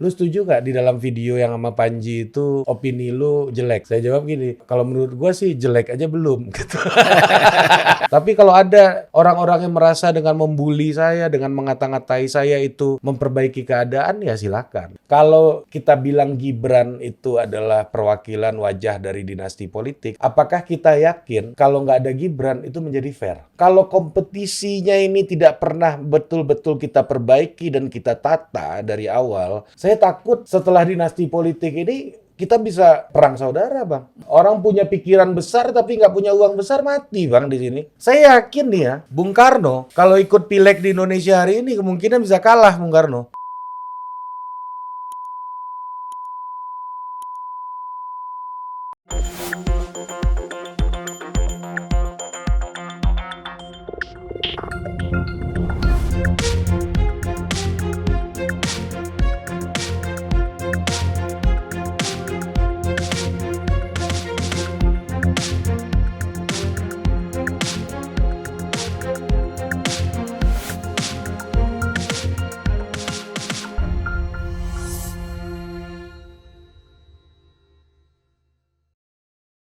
lu setuju nggak di dalam video yang sama Panji itu opini lu jelek? Saya jawab gini, kalau menurut gua sih jelek aja belum gitu. Tapi kalau ada orang-orang yang merasa dengan membuli saya, dengan mengata-ngatai saya itu memperbaiki keadaan, ya silakan. Kalau kita bilang Gibran itu adalah perwakilan wajah dari dinasti politik, apakah kita yakin kalau nggak ada Gibran itu menjadi fair? Kalau kompetisinya ini tidak pernah betul-betul kita perbaiki dan kita tata dari awal, saya takut setelah dinasti politik ini kita bisa perang saudara, Bang. Orang punya pikiran besar tapi nggak punya uang besar, mati, Bang, di sini. Saya yakin nih ya, Bung Karno kalau ikut pileg di Indonesia hari ini kemungkinan bisa kalah Bung Karno.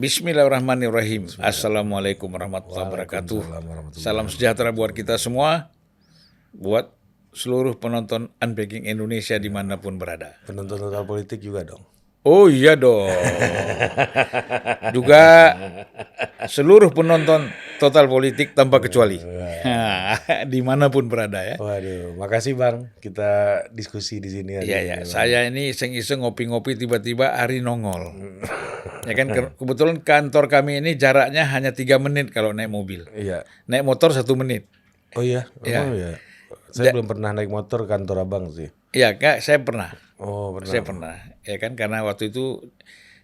Bismillahirrahmanirrahim. Assalamualaikum warahmatullahi wabarakatuh. Salam sejahtera buat kita semua, buat seluruh penonton Unpacking Indonesia dimanapun berada. Penonton total politik juga dong. Oh iya dong. Juga seluruh penonton total politik tanpa kecuali. Dimanapun berada ya. Waduh, makasih Bang. Kita diskusi di sini. Iya, saya ini iseng-iseng ngopi-ngopi tiba-tiba Ari nongol. Ya kan, kebetulan kantor kami ini jaraknya hanya 3 menit kalau naik mobil. Iya. Naik motor 1 menit. Oh iya? Ya. Oh iya. Saya belum pernah naik motor kantor Abang sih. Iya, Kak, saya pernah. Oh, pernah. Saya pernah. Ya kan, karena waktu itu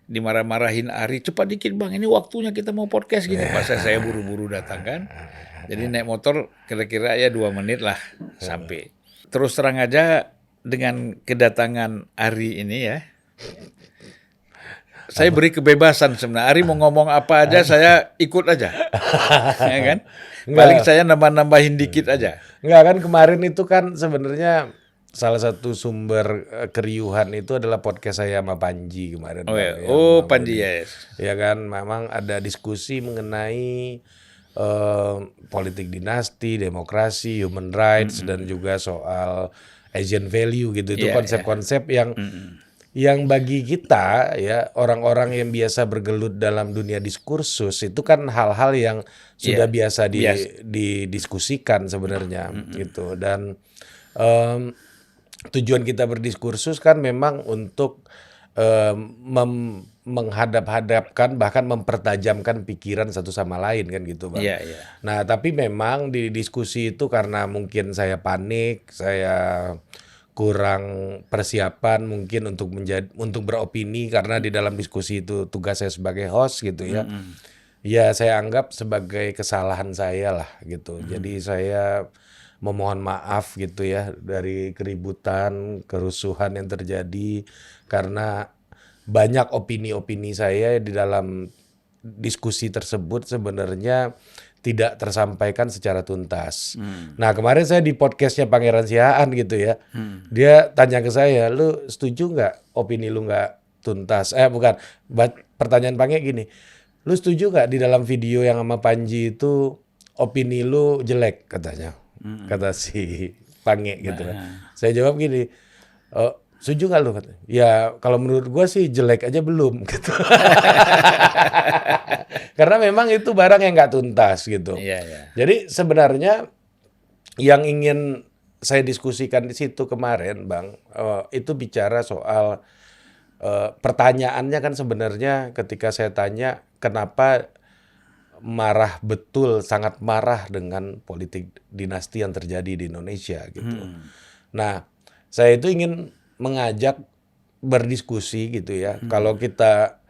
dimarah-marahin Ari, cepat dikit Bang, ini waktunya kita mau podcast gini. Pas saya buru-buru datang kan. Jadi naik motor kira-kira ya 2 menit lah sampai. Terus terang aja dengan kedatangan Ari ini ya, saya beri kebebasan sebenarnya. Ari mau ngomong apa aja saya ikut aja. Ya kan? Paling saya nambah-nambahin dikit aja. Enggak kan, kemarin itu kan sebenarnya salah satu sumber keriuhan itu adalah podcast saya sama Panji kemarin. Oh ya, Bang, Panji yes. Ya kan, memang ada diskusi mengenai politik dinasti, demokrasi, human rights, dan juga soal Asian value gitu. Itu konsep-konsep yang bagi kita ya, orang-orang yang biasa bergelut dalam dunia diskursus itu kan hal-hal yang sudah biasa didiskusikan sebenarnya gitu. Dan tujuan kita berdiskursus kan memang untuk menghadap-hadapkan, bahkan mempertajamkan pikiran satu sama lain kan gitu Bang. Nah tapi memang di diskusi itu karena mungkin saya panik, saya kurang persiapan mungkin untuk beropini, karena di dalam diskusi itu tugas saya sebagai host gitu ya. Ya saya anggap sebagai kesalahan saya lah gitu. Jadi saya memohon maaf gitu ya dari keributan, kerusuhan yang terjadi, karena banyak opini-opini saya di dalam diskusi tersebut sebenarnya tidak tersampaikan secara tuntas. Nah kemarin saya di podcastnya Pangeran Sihaan gitu ya, dia tanya ke saya, lu setuju nggak opini lu nggak tuntas? Bukan, pertanyaan Pange gini, lu setuju nggak di dalam video yang sama Panji itu opini lu jelek katanya, kata si Pange gitu kan. Saya jawab gini, setuju nggak lu? Ya kalau menurut gua sih jelek aja belum gitu. Karena memang itu barang yang nggak tuntas gitu. Jadi sebenarnya yang ingin saya diskusikan di situ kemarin Bang, itu bicara soal pertanyaannya kan sebenarnya ketika saya tanya kenapa marah betul, sangat marah dengan politik dinasti yang terjadi di Indonesia gitu. Nah saya itu ingin mengajak berdiskusi gitu ya. Kalau kita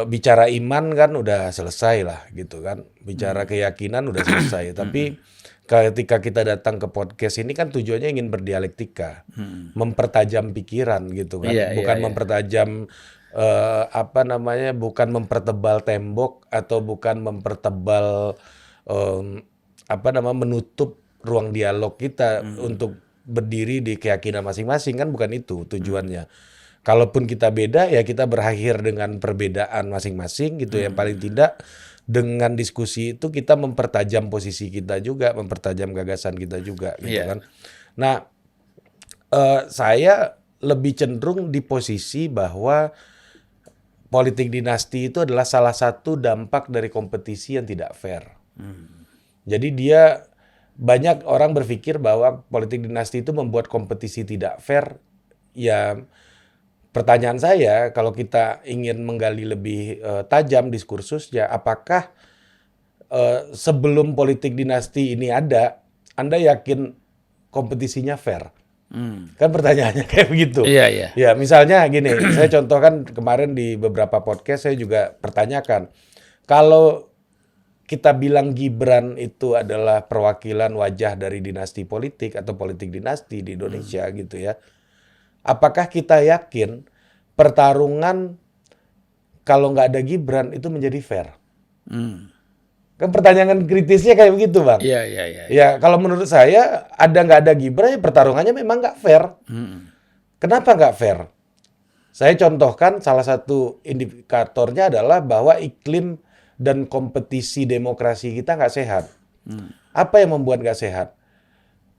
bicara iman kan udah selesai lah gitu kan, bicara keyakinan udah selesai. Tapi ketika kita datang ke podcast ini kan tujuannya ingin berdialektika, mempertajam pikiran gitu kan, bukan mempertajam bukan mempertebal tembok atau bukan mempertebal menutup ruang dialog kita untuk berdiri di keyakinan masing-masing, kan bukan itu tujuannya. Kalaupun kita beda, ya kita berakhir dengan perbedaan masing-masing gitu. Yang paling tidak dengan diskusi itu kita mempertajam posisi kita juga, mempertajam gagasan kita juga gitu kan. Nah, saya lebih cenderung di posisi bahwa politik dinasti itu adalah salah satu dampak dari kompetisi yang tidak fair. Jadi banyak orang berpikir bahwa politik dinasti itu membuat kompetisi tidak fair. Ya, pertanyaan saya, kalau kita ingin menggali lebih tajam diskursusnya, apakah sebelum politik dinasti ini ada, Anda yakin kompetisinya fair? Kan pertanyaannya kayak begitu. Iya. Ya, misalnya gini, saya contohkan kemarin di beberapa podcast saya juga pertanyakan, kalau kita bilang Gibran itu adalah perwakilan wajah dari dinasti politik atau politik dinasti di Indonesia gitu ya. Apakah kita yakin pertarungan kalau nggak ada Gibran itu menjadi fair? Kan pertanyaan kritisnya kayak begitu, Bang. Iya. Ya, kalau menurut saya ada nggak ada Gibran, ya pertarungannya memang nggak fair. Kenapa nggak fair? Saya contohkan salah satu indikatornya adalah bahwa iklim dan kompetisi demokrasi kita nggak sehat. Apa yang membuat nggak sehat?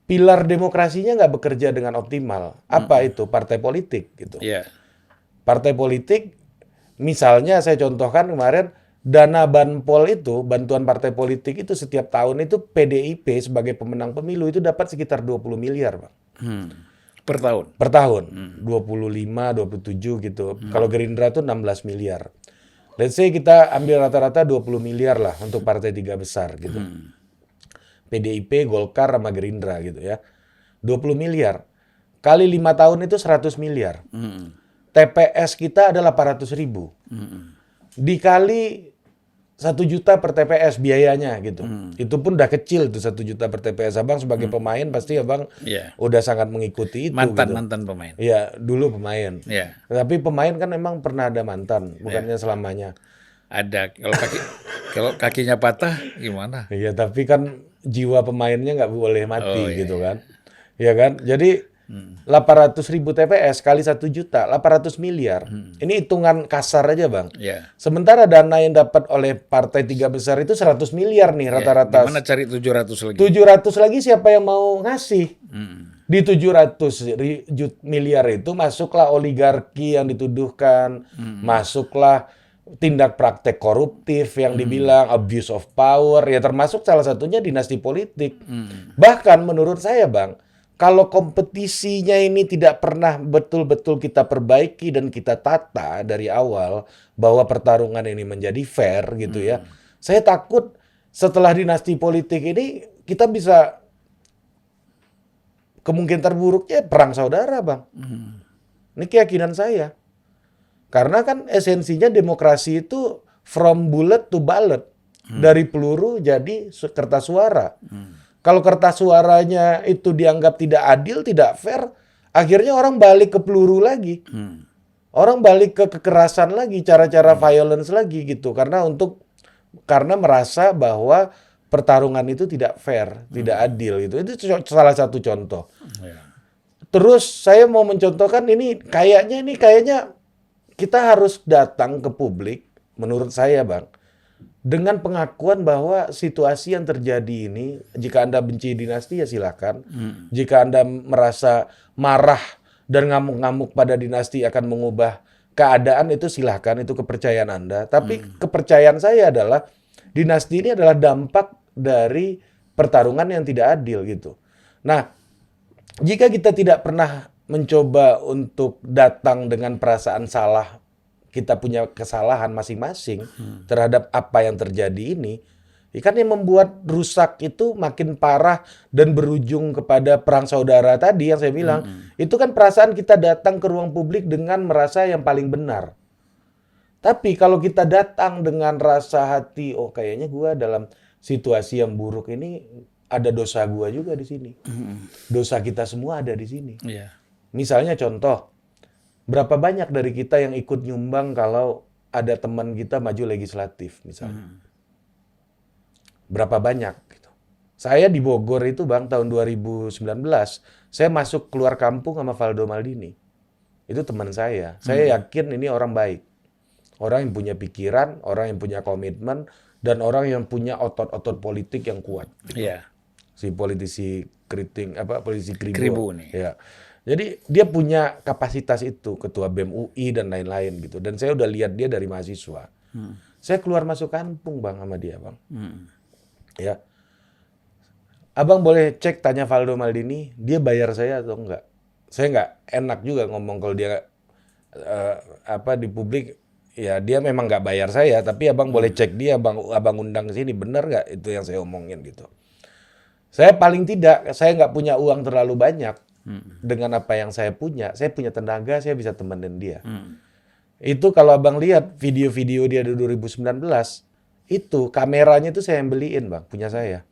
Pilar demokrasinya nggak bekerja dengan optimal. Apa itu? Partai politik gitu. Partai politik, misalnya saya contohkan kemarin, dana banpol itu, bantuan partai politik itu setiap tahun itu PDIP sebagai pemenang pemilu itu dapat sekitar 20 miliar, Bang. Per tahun? Per tahun. 25, 27 gitu. Kalau Gerindra itu 16 miliar. Let's say kita ambil rata-rata 20 miliar lah untuk partai tiga besar gitu. PDIP, Golkar, sama Gerindra gitu ya. 20 miliar. Kali 5 tahun itu 100 miliar. TPS kita ada 800 ribu. Dikali 1 juta per TPS biayanya gitu. Itu pun udah kecil tuh 1 juta per TPS. Abang sebagai pemain pasti abang udah sangat mengikuti itu. Mantan pemain. Iya, dulu pemain. Tapi pemain kan memang pernah ada mantan, bukannya selamanya. Ada. Kalau kakinya patah gimana? Iya, tapi kan jiwa pemainnya nggak boleh mati gitu kan. Iya kan? Jadi 800 ribu TPS kali 1 juta, 800 miliar. Ini hitungan kasar aja, Bang. Sementara dana yang dapat oleh partai tiga besar itu 100 miliar nih rata-rata. Gimana cari 700 lagi? 700 lagi siapa yang mau ngasih? Di 700 miliar itu masuklah oligarki yang dituduhkan, masuklah tindak praktek koruptif yang dibilang abuse of power, ya termasuk salah satunya dinasti politik. Bahkan menurut saya, Bang, kalau kompetisinya ini tidak pernah betul-betul kita perbaiki dan kita tata dari awal bahwa pertarungan ini menjadi fair gitu ya. Saya takut setelah dinasti politik ini kita bisa kemungkinan terburuknya perang saudara, Bang. Ini keyakinan saya. Karena kan esensinya demokrasi itu from bullet to ballot. Dari peluru jadi kertas suara. Kalau kertas suaranya itu dianggap tidak adil, tidak fair, akhirnya orang balik ke peluru lagi. Orang balik ke kekerasan lagi, cara-cara violence lagi gitu. Karena merasa bahwa pertarungan itu tidak fair, tidak adil gitu. Itu salah satu contoh. Terus saya mau mencontohkan ini kayaknya kita harus datang ke publik, menurut saya, Bang, dengan pengakuan bahwa situasi yang terjadi ini, jika Anda benci dinasti ya silakan. Jika Anda merasa marah dan ngamuk-ngamuk pada dinasti akan mengubah keadaan, itu silakan, itu kepercayaan Anda. Tapi kepercayaan saya adalah dinasti ini adalah dampak dari pertarungan yang tidak adil gitu. Nah, jika kita tidak pernah mencoba untuk datang dengan perasaan salah, kita punya kesalahan masing-masing terhadap apa yang terjadi ini, kan yang membuat rusak itu makin parah dan berujung kepada perang saudara tadi yang saya bilang. Itu kan perasaan kita datang ke ruang publik dengan merasa yang paling benar. Tapi kalau kita datang dengan rasa hati, oh kayaknya gua dalam situasi yang buruk ini ada dosa gua juga di sini. Dosa kita semua ada di sini. Misalnya contoh, berapa banyak dari kita yang ikut nyumbang kalau ada teman kita maju legislatif misalnya. Berapa banyak gitu. Saya di Bogor itu, Bang, tahun 2019, Saya masuk keluar kampung sama Valdo Maldini. Itu teman saya. Saya yakin ini orang baik. Orang yang punya pikiran, orang yang punya komitmen, dan orang yang punya otot-otot politik yang kuat. Iya. Si politisi politisi Kribo Kribo. nih. Ya. Jadi dia punya kapasitas itu, ketua BEM UI dan lain-lain gitu. Dan saya udah lihat dia dari mahasiswa. Saya keluar masuk kampung Bang sama dia Bang. Ya. Abang boleh cek tanya Valdo Maldini, dia bayar saya atau enggak? Saya nggak enak juga ngomong kalau dia di publik. Ya dia memang nggak bayar saya, tapi abang boleh cek dia, abang undang ke sini, bener nggak itu yang saya omongin gitu. Saya paling tidak, saya nggak punya uang terlalu banyak dengan apa yang saya punya tenaga, saya bisa temenin dia. Itu kalau abang lihat video-video dia di 2019, itu kameranya itu saya yang beliin Bang, punya saya.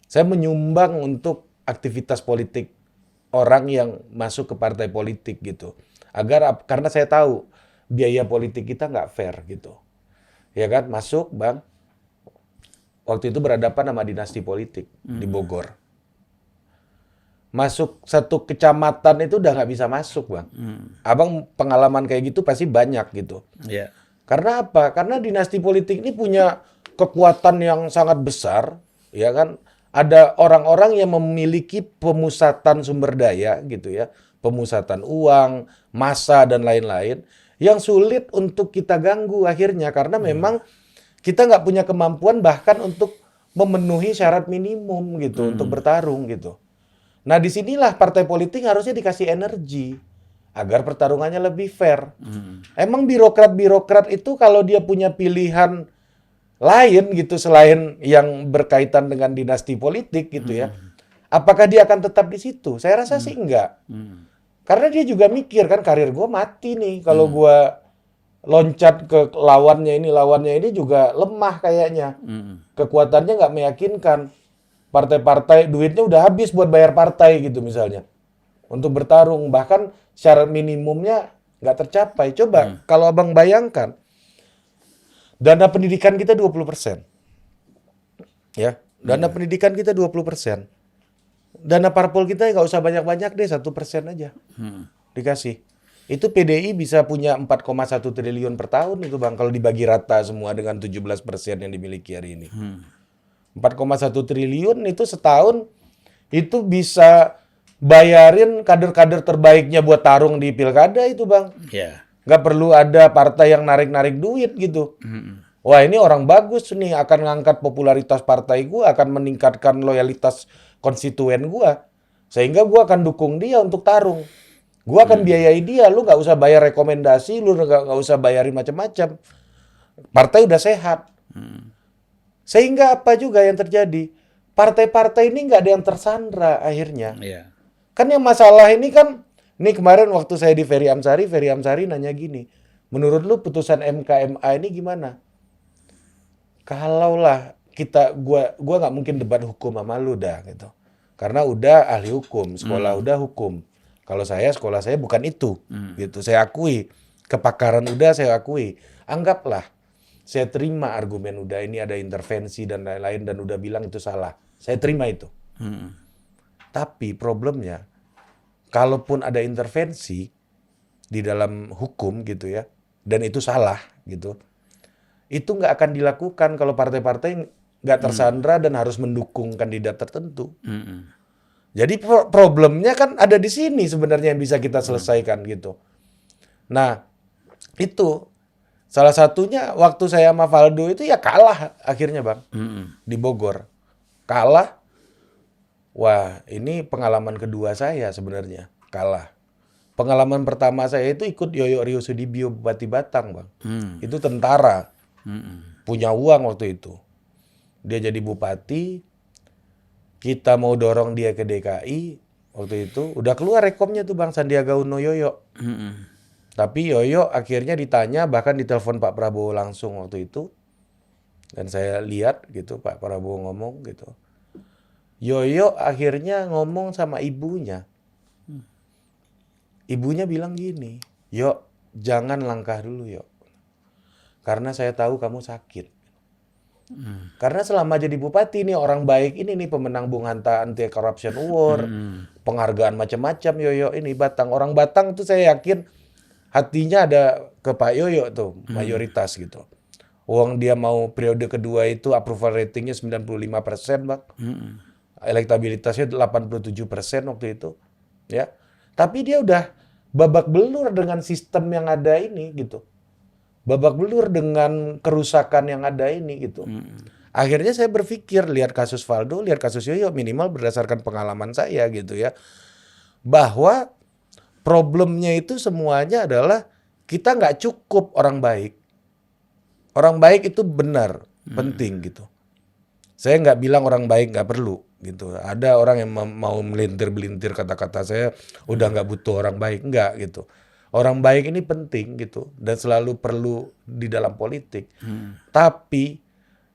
Saya menyumbang untuk aktivitas politik orang yang masuk ke partai politik gitu. Karena saya tahu biaya politik kita nggak fair gitu. Ya kan, masuk Bang. Waktu itu berhadapan sama dinasti politik di Bogor. Masuk satu kecamatan itu udah nggak bisa masuk Bang. Abang pengalaman kayak gitu pasti banyak gitu. Yeah. Karena apa? Karena dinasti politik ini punya kekuatan yang sangat besar, ya kan? Ada orang-orang yang memiliki pemusatan sumber daya gitu ya, pemusatan uang, massa dan lain-lain yang sulit untuk kita ganggu akhirnya karena memang kita nggak punya kemampuan bahkan untuk memenuhi syarat minimum gitu untuk bertarung gitu. Nah disinilah partai politik harusnya dikasih energi agar pertarungannya lebih fair. Emang birokrat-birokrat itu kalau dia punya pilihan lain gitu selain yang berkaitan dengan dinasti politik gitu ya, apakah dia akan tetap di situ? Saya rasa sih enggak. Karena dia juga mikir kan karir gue mati nih kalau gue loncat ke lawannya ini juga lemah kayaknya. Kekuatannya nggak meyakinkan. Partai-partai duitnya udah habis buat bayar partai gitu misalnya. Untuk bertarung. Bahkan syarat minimumnya nggak tercapai. Coba kalau abang bayangkan. Dana pendidikan kita 20%. Ya, dana pendidikan kita 20%. Dana parpol kita nggak usah banyak-banyak deh, 1% aja dikasih. Itu PDI bisa punya 4,1 triliun per tahun itu Bang, kalau dibagi rata semua dengan 17% yang dimiliki hari ini. 4,1 triliun itu setahun itu bisa bayarin kader-kader terbaiknya buat tarung di pilkada itu Bang. Yeah. Nggak perlu ada partai yang narik-narik duit gitu. Wah ini orang bagus nih, akan ngangkat popularitas partai gua, akan meningkatkan loyalitas konstituen gua. Sehingga gua akan dukung dia untuk tarung. Gua akan biayai dia, lu nggak usah bayar rekomendasi, lu nggak usah bayarin macam-macam. Partai udah sehat. Sehingga apa juga yang terjadi? Partai-partai ini nggak ada yang tersandra akhirnya. Yeah. Kan yang masalah ini kan, nih kemarin waktu saya di Ferry Amsari nanya gini, menurut lu putusan MK-MA ini gimana? Kalaulah gua nggak mungkin debat hukum sama lu dah gitu. Karena udah ahli hukum, sekolah udah hukum. Kalau sekolah saya bukan itu, gitu. Saya akui, kepakaran udah saya akui. Anggaplah, saya terima argumen udah ini ada intervensi dan lain-lain dan udah bilang itu salah. Saya terima itu. Tapi problemnya, kalaupun ada intervensi di dalam hukum gitu ya, dan itu salah gitu, itu nggak akan dilakukan kalau partai-partai nggak tersandra dan harus mendukung kandidat tertentu. Jadi problemnya kan ada di sini sebenarnya yang bisa kita selesaikan gitu. Nah, itu salah satunya waktu saya sama Valdo itu ya kalah akhirnya Bang. Di Bogor. Kalah. Wah, ini pengalaman kedua saya sebenarnya. Kalah. Pengalaman pertama saya itu ikut Yoyo Riyosudibio Bupati Batang Bang. Itu tentara. Punya uang waktu itu. Dia jadi bupati. Kita mau dorong dia ke DKI waktu itu. Udah keluar rekomnya tuh Bang Sandiaga Uno Yoyo. Tapi Yoyo akhirnya ditanya, bahkan ditelepon Pak Prabowo langsung waktu itu. Dan saya lihat gitu Pak Prabowo ngomong gitu. Yoyo akhirnya ngomong sama ibunya. Ibunya bilang gini, "Yok, jangan langkah dulu Yok. Karena saya tahu kamu sakit. Karena selama jadi bupati nih orang baik ini nih pemenang Bung Hatta Anti Corruption Award, penghargaan macam-macam Yoyo ini Batang. Orang Batang tuh saya yakin hatinya ada ke Pak Yoyo tuh, mayoritas gitu. Uang dia mau periode kedua itu approval ratingnya 95%, Bang. Elektabilitasnya 87% waktu itu, ya. Tapi dia udah babak belur dengan sistem yang ada ini gitu. Babak belur dengan kerusakan yang ada ini gitu. Akhirnya saya berpikir lihat kasus Faldo, lihat kasus Yoyo minimal berdasarkan pengalaman saya gitu ya. Bahwa problemnya itu semuanya adalah kita nggak cukup orang baik. Orang baik itu benar, penting gitu. Saya nggak bilang orang baik nggak perlu gitu. Ada orang yang mau melintir-belintir kata-kata saya udah nggak butuh orang baik, nggak gitu. Orang baik ini penting gitu dan selalu perlu di dalam politik. Tapi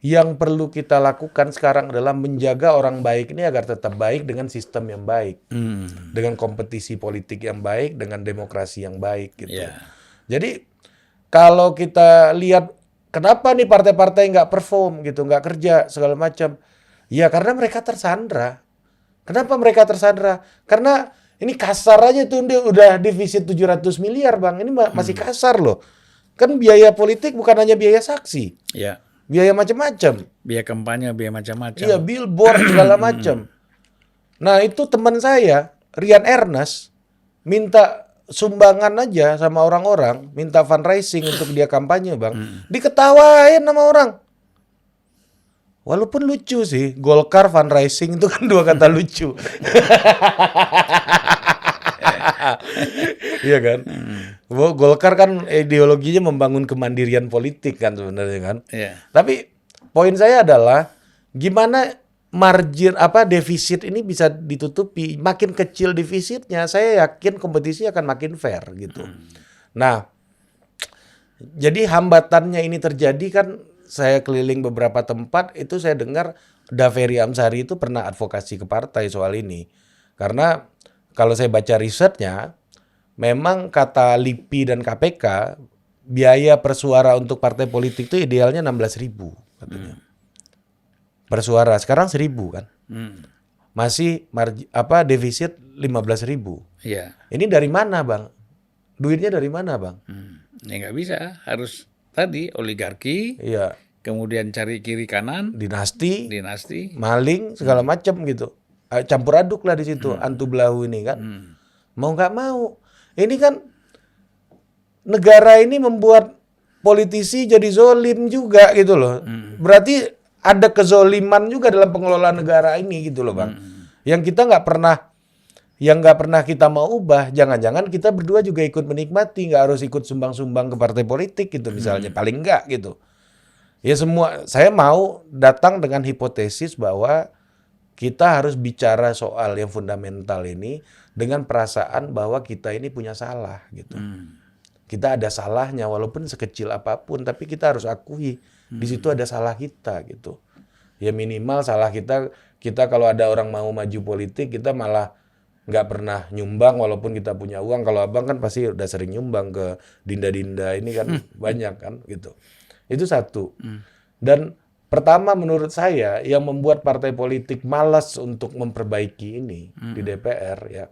yang perlu kita lakukan sekarang adalah menjaga orang baik ini agar tetap baik dengan sistem yang baik, dengan kompetisi politik yang baik, dengan demokrasi yang baik gitu. Jadi kalau kita lihat kenapa nih partai-partai nggak perform gitu, nggak kerja segala macam, ya karena mereka tersandra. Kenapa mereka tersandra? Karena ini kasar aja tuh udah defisit 700 miliar Bang. Ini masih kasar loh. Kan biaya politik bukan hanya biaya saksi. Ya. Biaya macam-macam. Biaya kampanye, biaya macam-macam. Iya, billboard segala macam. Nah, itu teman saya, Rian Ernest, minta sumbangan aja sama orang-orang, minta fundraising untuk dia kampanye, Bang. Diketawain sama orang. Walaupun lucu sih, Golkar fundraising itu kan dua kata lucu. Iya kan? Golkar kan ideologinya membangun kemandirian politik kan sebenarnya kan. Tapi poin saya adalah gimana margin defisit ini bisa ditutupi. Makin kecil defisitnya, saya yakin kompetisi akan makin fair gitu. Nah, jadi hambatannya ini terjadi kan. Saya keliling beberapa tempat, itu saya dengar Daveri Amsari itu pernah advokasi ke partai soal ini. Karena kalau saya baca risetnya, memang kata LIPI dan KPK, biaya per suara untuk partai politik itu idealnya 16.000 katanya. Per suara, sekarang 1.000 kan. Masih defisit 15.000. Iya. Ini dari mana Bang? Duitnya dari mana Bang? Ya nggak bisa, harus tadi oligarki, kemudian cari kiri kanan, dinasti, maling segala macam gitu, campur aduk lah di situ, antu belahu ini kan, mau nggak mau, ini kan negara ini membuat politisi jadi zolim juga gitu loh, berarti ada kezoliman juga dalam pengelolaan negara ini gitu loh Bang, yang kita nggak pernah kita mau ubah, jangan-jangan kita berdua juga ikut menikmati, nggak harus ikut sumbang-sumbang ke partai politik gitu misalnya, paling nggak gitu. Ya semua, saya mau datang dengan hipotesis bahwa kita harus bicara soal yang fundamental ini dengan perasaan bahwa kita ini punya salah gitu. Kita ada salahnya walaupun sekecil apapun, tapi kita harus akui di situ ada salah kita gitu. Ya minimal salah kita kalau ada orang mau maju politik, kita malah nggak pernah nyumbang walaupun kita punya uang. Kalau abang kan pasti udah sering nyumbang ke dinda-dinda ini kan banyak kan gitu. Itu satu. Dan pertama menurut saya yang membuat partai politik malas untuk memperbaiki ini di DPR ya.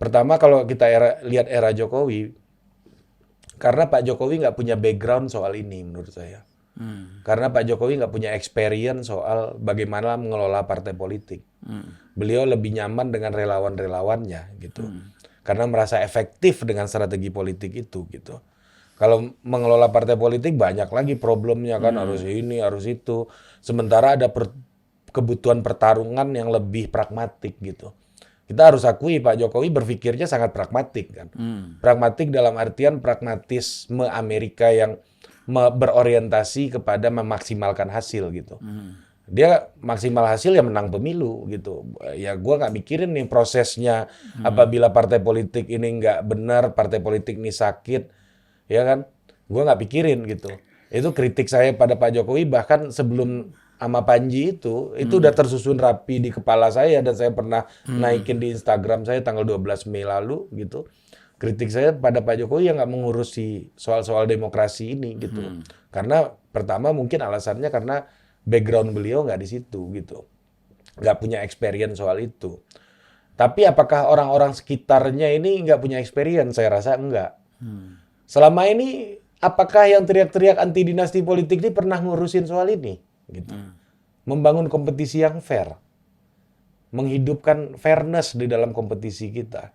Pertama kalau kita lihat era Jokowi, karena Pak Jokowi nggak punya background soal ini menurut saya. Karena Pak Jokowi nggak punya experience soal bagaimana mengelola partai politik. Beliau lebih nyaman dengan relawan-relawannya gitu. Karena merasa efektif dengan strategi politik itu gitu. Kalau mengelola partai politik banyak lagi problemnya kan, harus ini, harus itu. Sementara ada kebutuhan pertarungan yang lebih pragmatik gitu. Kita harus akui Pak Jokowi berpikirnya sangat pragmatik kan. Pragmatik dalam artian pragmatisme Amerika yang berorientasi kepada memaksimalkan hasil gitu. Dia maksimal hasil ya menang pemilu gitu. Ya gua nggak mikirin nih prosesnya apabila partai politik ini nggak benar, partai politik ini sakit, ya kan? Gua nggak pikirin gitu. Itu kritik saya pada Pak Jokowi bahkan sebelum sama Panji itu udah tersusun rapi di kepala saya dan saya pernah naikin di Instagram saya tanggal 12 Mei lalu gitu. Kritik saya pada Pak Jokowi yang nggak mengurusi soal-soal demokrasi ini gitu. Karena pertama mungkin alasannya karena background beliau nggak di situ gitu, nggak punya experience soal itu. Tapi apakah orang-orang sekitarnya ini nggak punya experience? Saya rasa enggak. Selama ini apakah yang teriak-teriak anti dinasti politik ini pernah ngurusin soal ini? Gitu. Membangun kompetisi yang fair, menghidupkan fairness di dalam kompetisi kita.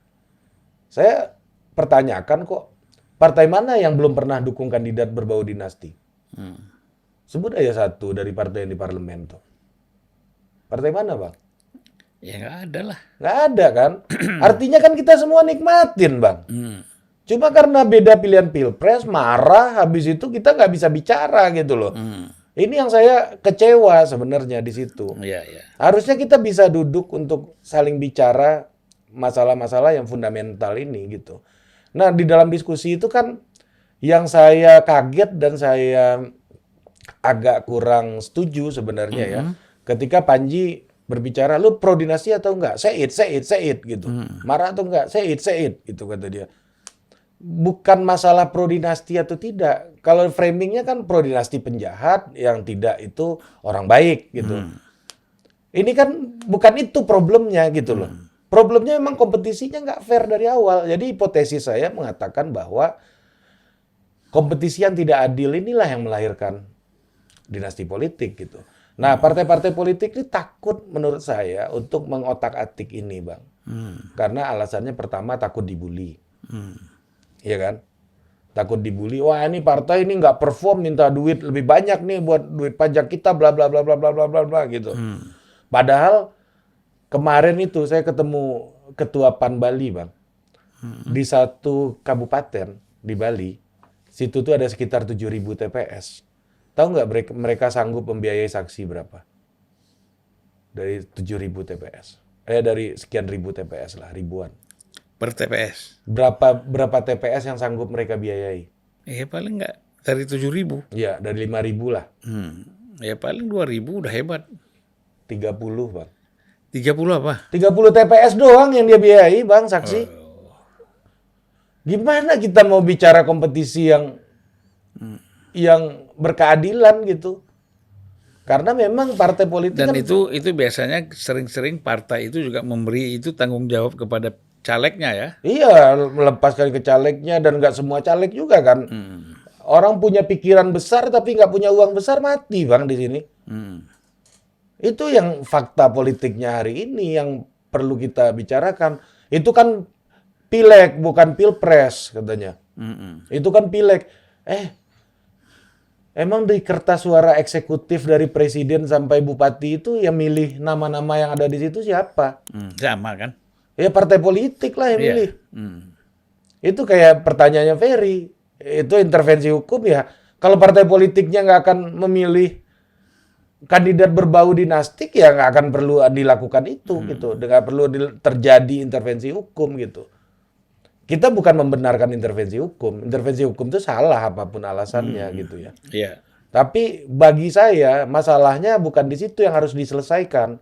Saya pertanyakan kok, partai mana yang belum pernah dukung kandidat berbau dinasti? Sebut aja satu dari partai yang di parlemen tuh. Partai mana, Bang? Ya nggak ada lah. Nggak ada kan? Artinya kan kita semua nikmatin, Bang. Cuma karena beda pilihan pilpres, marah, habis itu kita nggak bisa bicara gitu loh. Ini yang saya kecewa sebenarnya di situ. Iya, iya. Harusnya kita bisa duduk untuk saling bicara masalah-masalah yang fundamental ini gitu. Nah, di dalam diskusi itu kan yang saya kaget dan saya agak kurang setuju sebenarnya ya. Ketika Panji berbicara, lu pro dinasti atau enggak? Say it gitu. Marah atau enggak? Say it gitu kata dia. Bukan masalah pro dinasti atau tidak. Kalau framingnya kan pro dinasti penjahat, yang tidak itu orang baik gitu. Ini kan bukan itu problemnya gitu loh. Problemnya memang kompetisinya nggak fair dari awal. Jadi hipotesis saya mengatakan bahwa kompetisi yang tidak adil inilah yang melahirkan dinasti politik gitu. Nah, partai-partai politik ini takut menurut saya untuk mengotak-atik ini, Bang. Karena alasannya pertama takut dibully. Iya kan? Takut dibully. Wah, ini partai ini nggak perform, minta duit lebih banyak nih buat duit pajak kita, bla bla bla bla bla bla bla bla gitu. Padahal kemarin itu saya ketemu ketua PAN Bali, Bang. Di satu kabupaten di Bali, situ tuh ada sekitar 7.000 TPS. Tahu nggak mereka sanggup membiayai saksi berapa? Dari 7.000 TPS. Dari sekian ribu TPS lah, ribuan. Per TPS. Berapa TPS yang sanggup mereka biayai? Paling nggak dari 7.000. Ya, dari 5.000 lah. Ya paling 2.000 udah hebat. 30, Bang. 30 apa? 30 TPS doang yang dia biayai, Bang, saksi. Gimana kita mau bicara kompetisi yang berkeadilan gitu? Karena memang partai politik Dan kan itu biasanya sering-sering partai itu juga memberi itu tanggung jawab kepada calegnya ya. iya, melepaskan ke calegnya dan nggak semua caleg juga kan. Orang punya pikiran besar tapi nggak punya uang besar mati, Bang, di sini. Itu yang fakta politiknya hari ini yang perlu kita bicarakan. Itu kan pileg bukan pilpres katanya. Itu kan pileg. Emang di kertas suara eksekutif dari presiden sampai bupati itu yang milih nama-nama yang ada di situ siapa? Sama kan? Ya partai politik lah yang Iya. milih. Itu kayak pertanyaannya Ferry. Itu intervensi hukum ya. Kalau partai politiknya nggak akan memilih kandidat berbau dinastik ya nggak akan perlu dilakukan itu gitu. Nggak perlu terjadi intervensi hukum gitu. Kita bukan membenarkan intervensi hukum. Intervensi hukum itu salah apapun alasannya gitu ya. Iya. Tapi bagi saya masalahnya bukan di situ yang harus diselesaikan.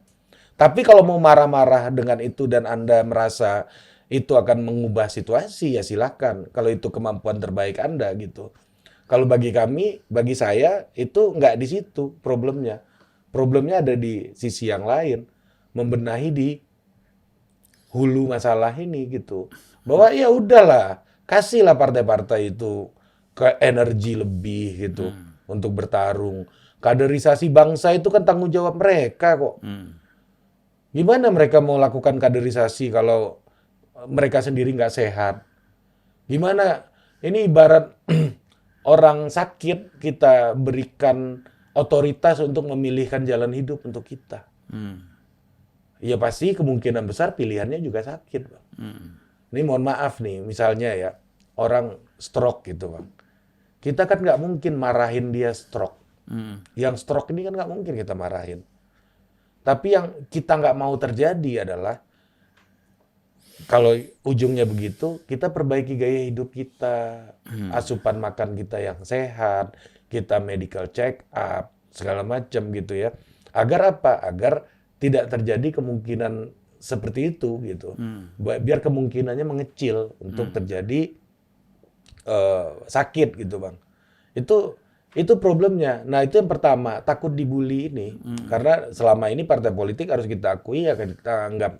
Tapi kalau mau marah-marah dengan itu dan Anda merasa itu akan mengubah situasi ya silakan. Kalau itu kemampuan terbaik Anda gitu. Kalau bagi kami, bagi saya itu nggak di situ problemnya. Problemnya ada di sisi yang lain. Membenahi di hulu masalah ini gitu. Bahwa ya udahlah, kasihlah partai-partai itu ke energi lebih gitu untuk bertarung. Kaderisasi bangsa itu kan tanggung jawab mereka kok. Gimana mereka mau lakukan kaderisasi kalau mereka sendiri nggak sehat? Gimana? Ini ibarat orang sakit kita berikan otoritas untuk memilihkan jalan hidup untuk kita. Ya pasti kemungkinan besar pilihannya juga sakit, Bang. Ini mohon maaf nih, misalnya ya orang stroke gitu, Bang. Kita kan nggak mungkin marahin dia stroke. Yang stroke ini kan nggak mungkin kita marahin. Tapi yang kita nggak mau terjadi adalah kalau ujungnya begitu, kita perbaiki gaya hidup kita, asupan makan kita yang sehat, kita medical check up, segala macam gitu ya. Agar apa? Agar tidak terjadi kemungkinan seperti itu gitu. Biar kemungkinannya mengecil untuk terjadi sakit gitu, Bang. Itu Itu problemnya. Nah, itu yang pertama, takut dibully ini. Karena selama ini partai politik harus kita akui ya kita anggap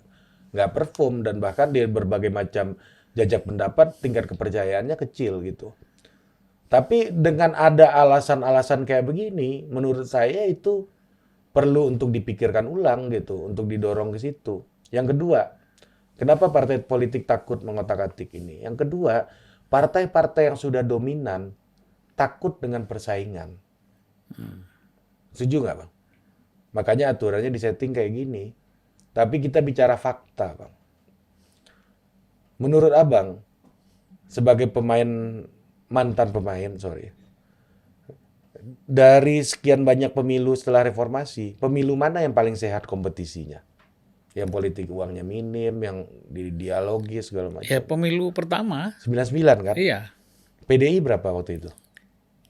nggak perform dan bahkan di berbagai macam jajak pendapat tingkat kepercayaannya kecil gitu. Tapi dengan ada alasan-alasan kayak begini, menurut saya itu perlu untuk dipikirkan ulang gitu, untuk didorong ke situ. Yang kedua, kenapa partai politik takut mengotak-atik ini? Yang kedua, partai-partai yang sudah dominan takut dengan persaingan. Setuju nggak, Bang? Makanya aturannya disetting kayak gini. Tapi kita bicara fakta, Bang. Menurut Abang, sebagai mantan pemain, dari sekian banyak pemilu setelah reformasi, pemilu mana yang paling sehat kompetisinya? Yang politik uangnya minim, yang dialogis segala macam. Ya pemilu pertama. 99 kan? Iya. PDI berapa waktu itu?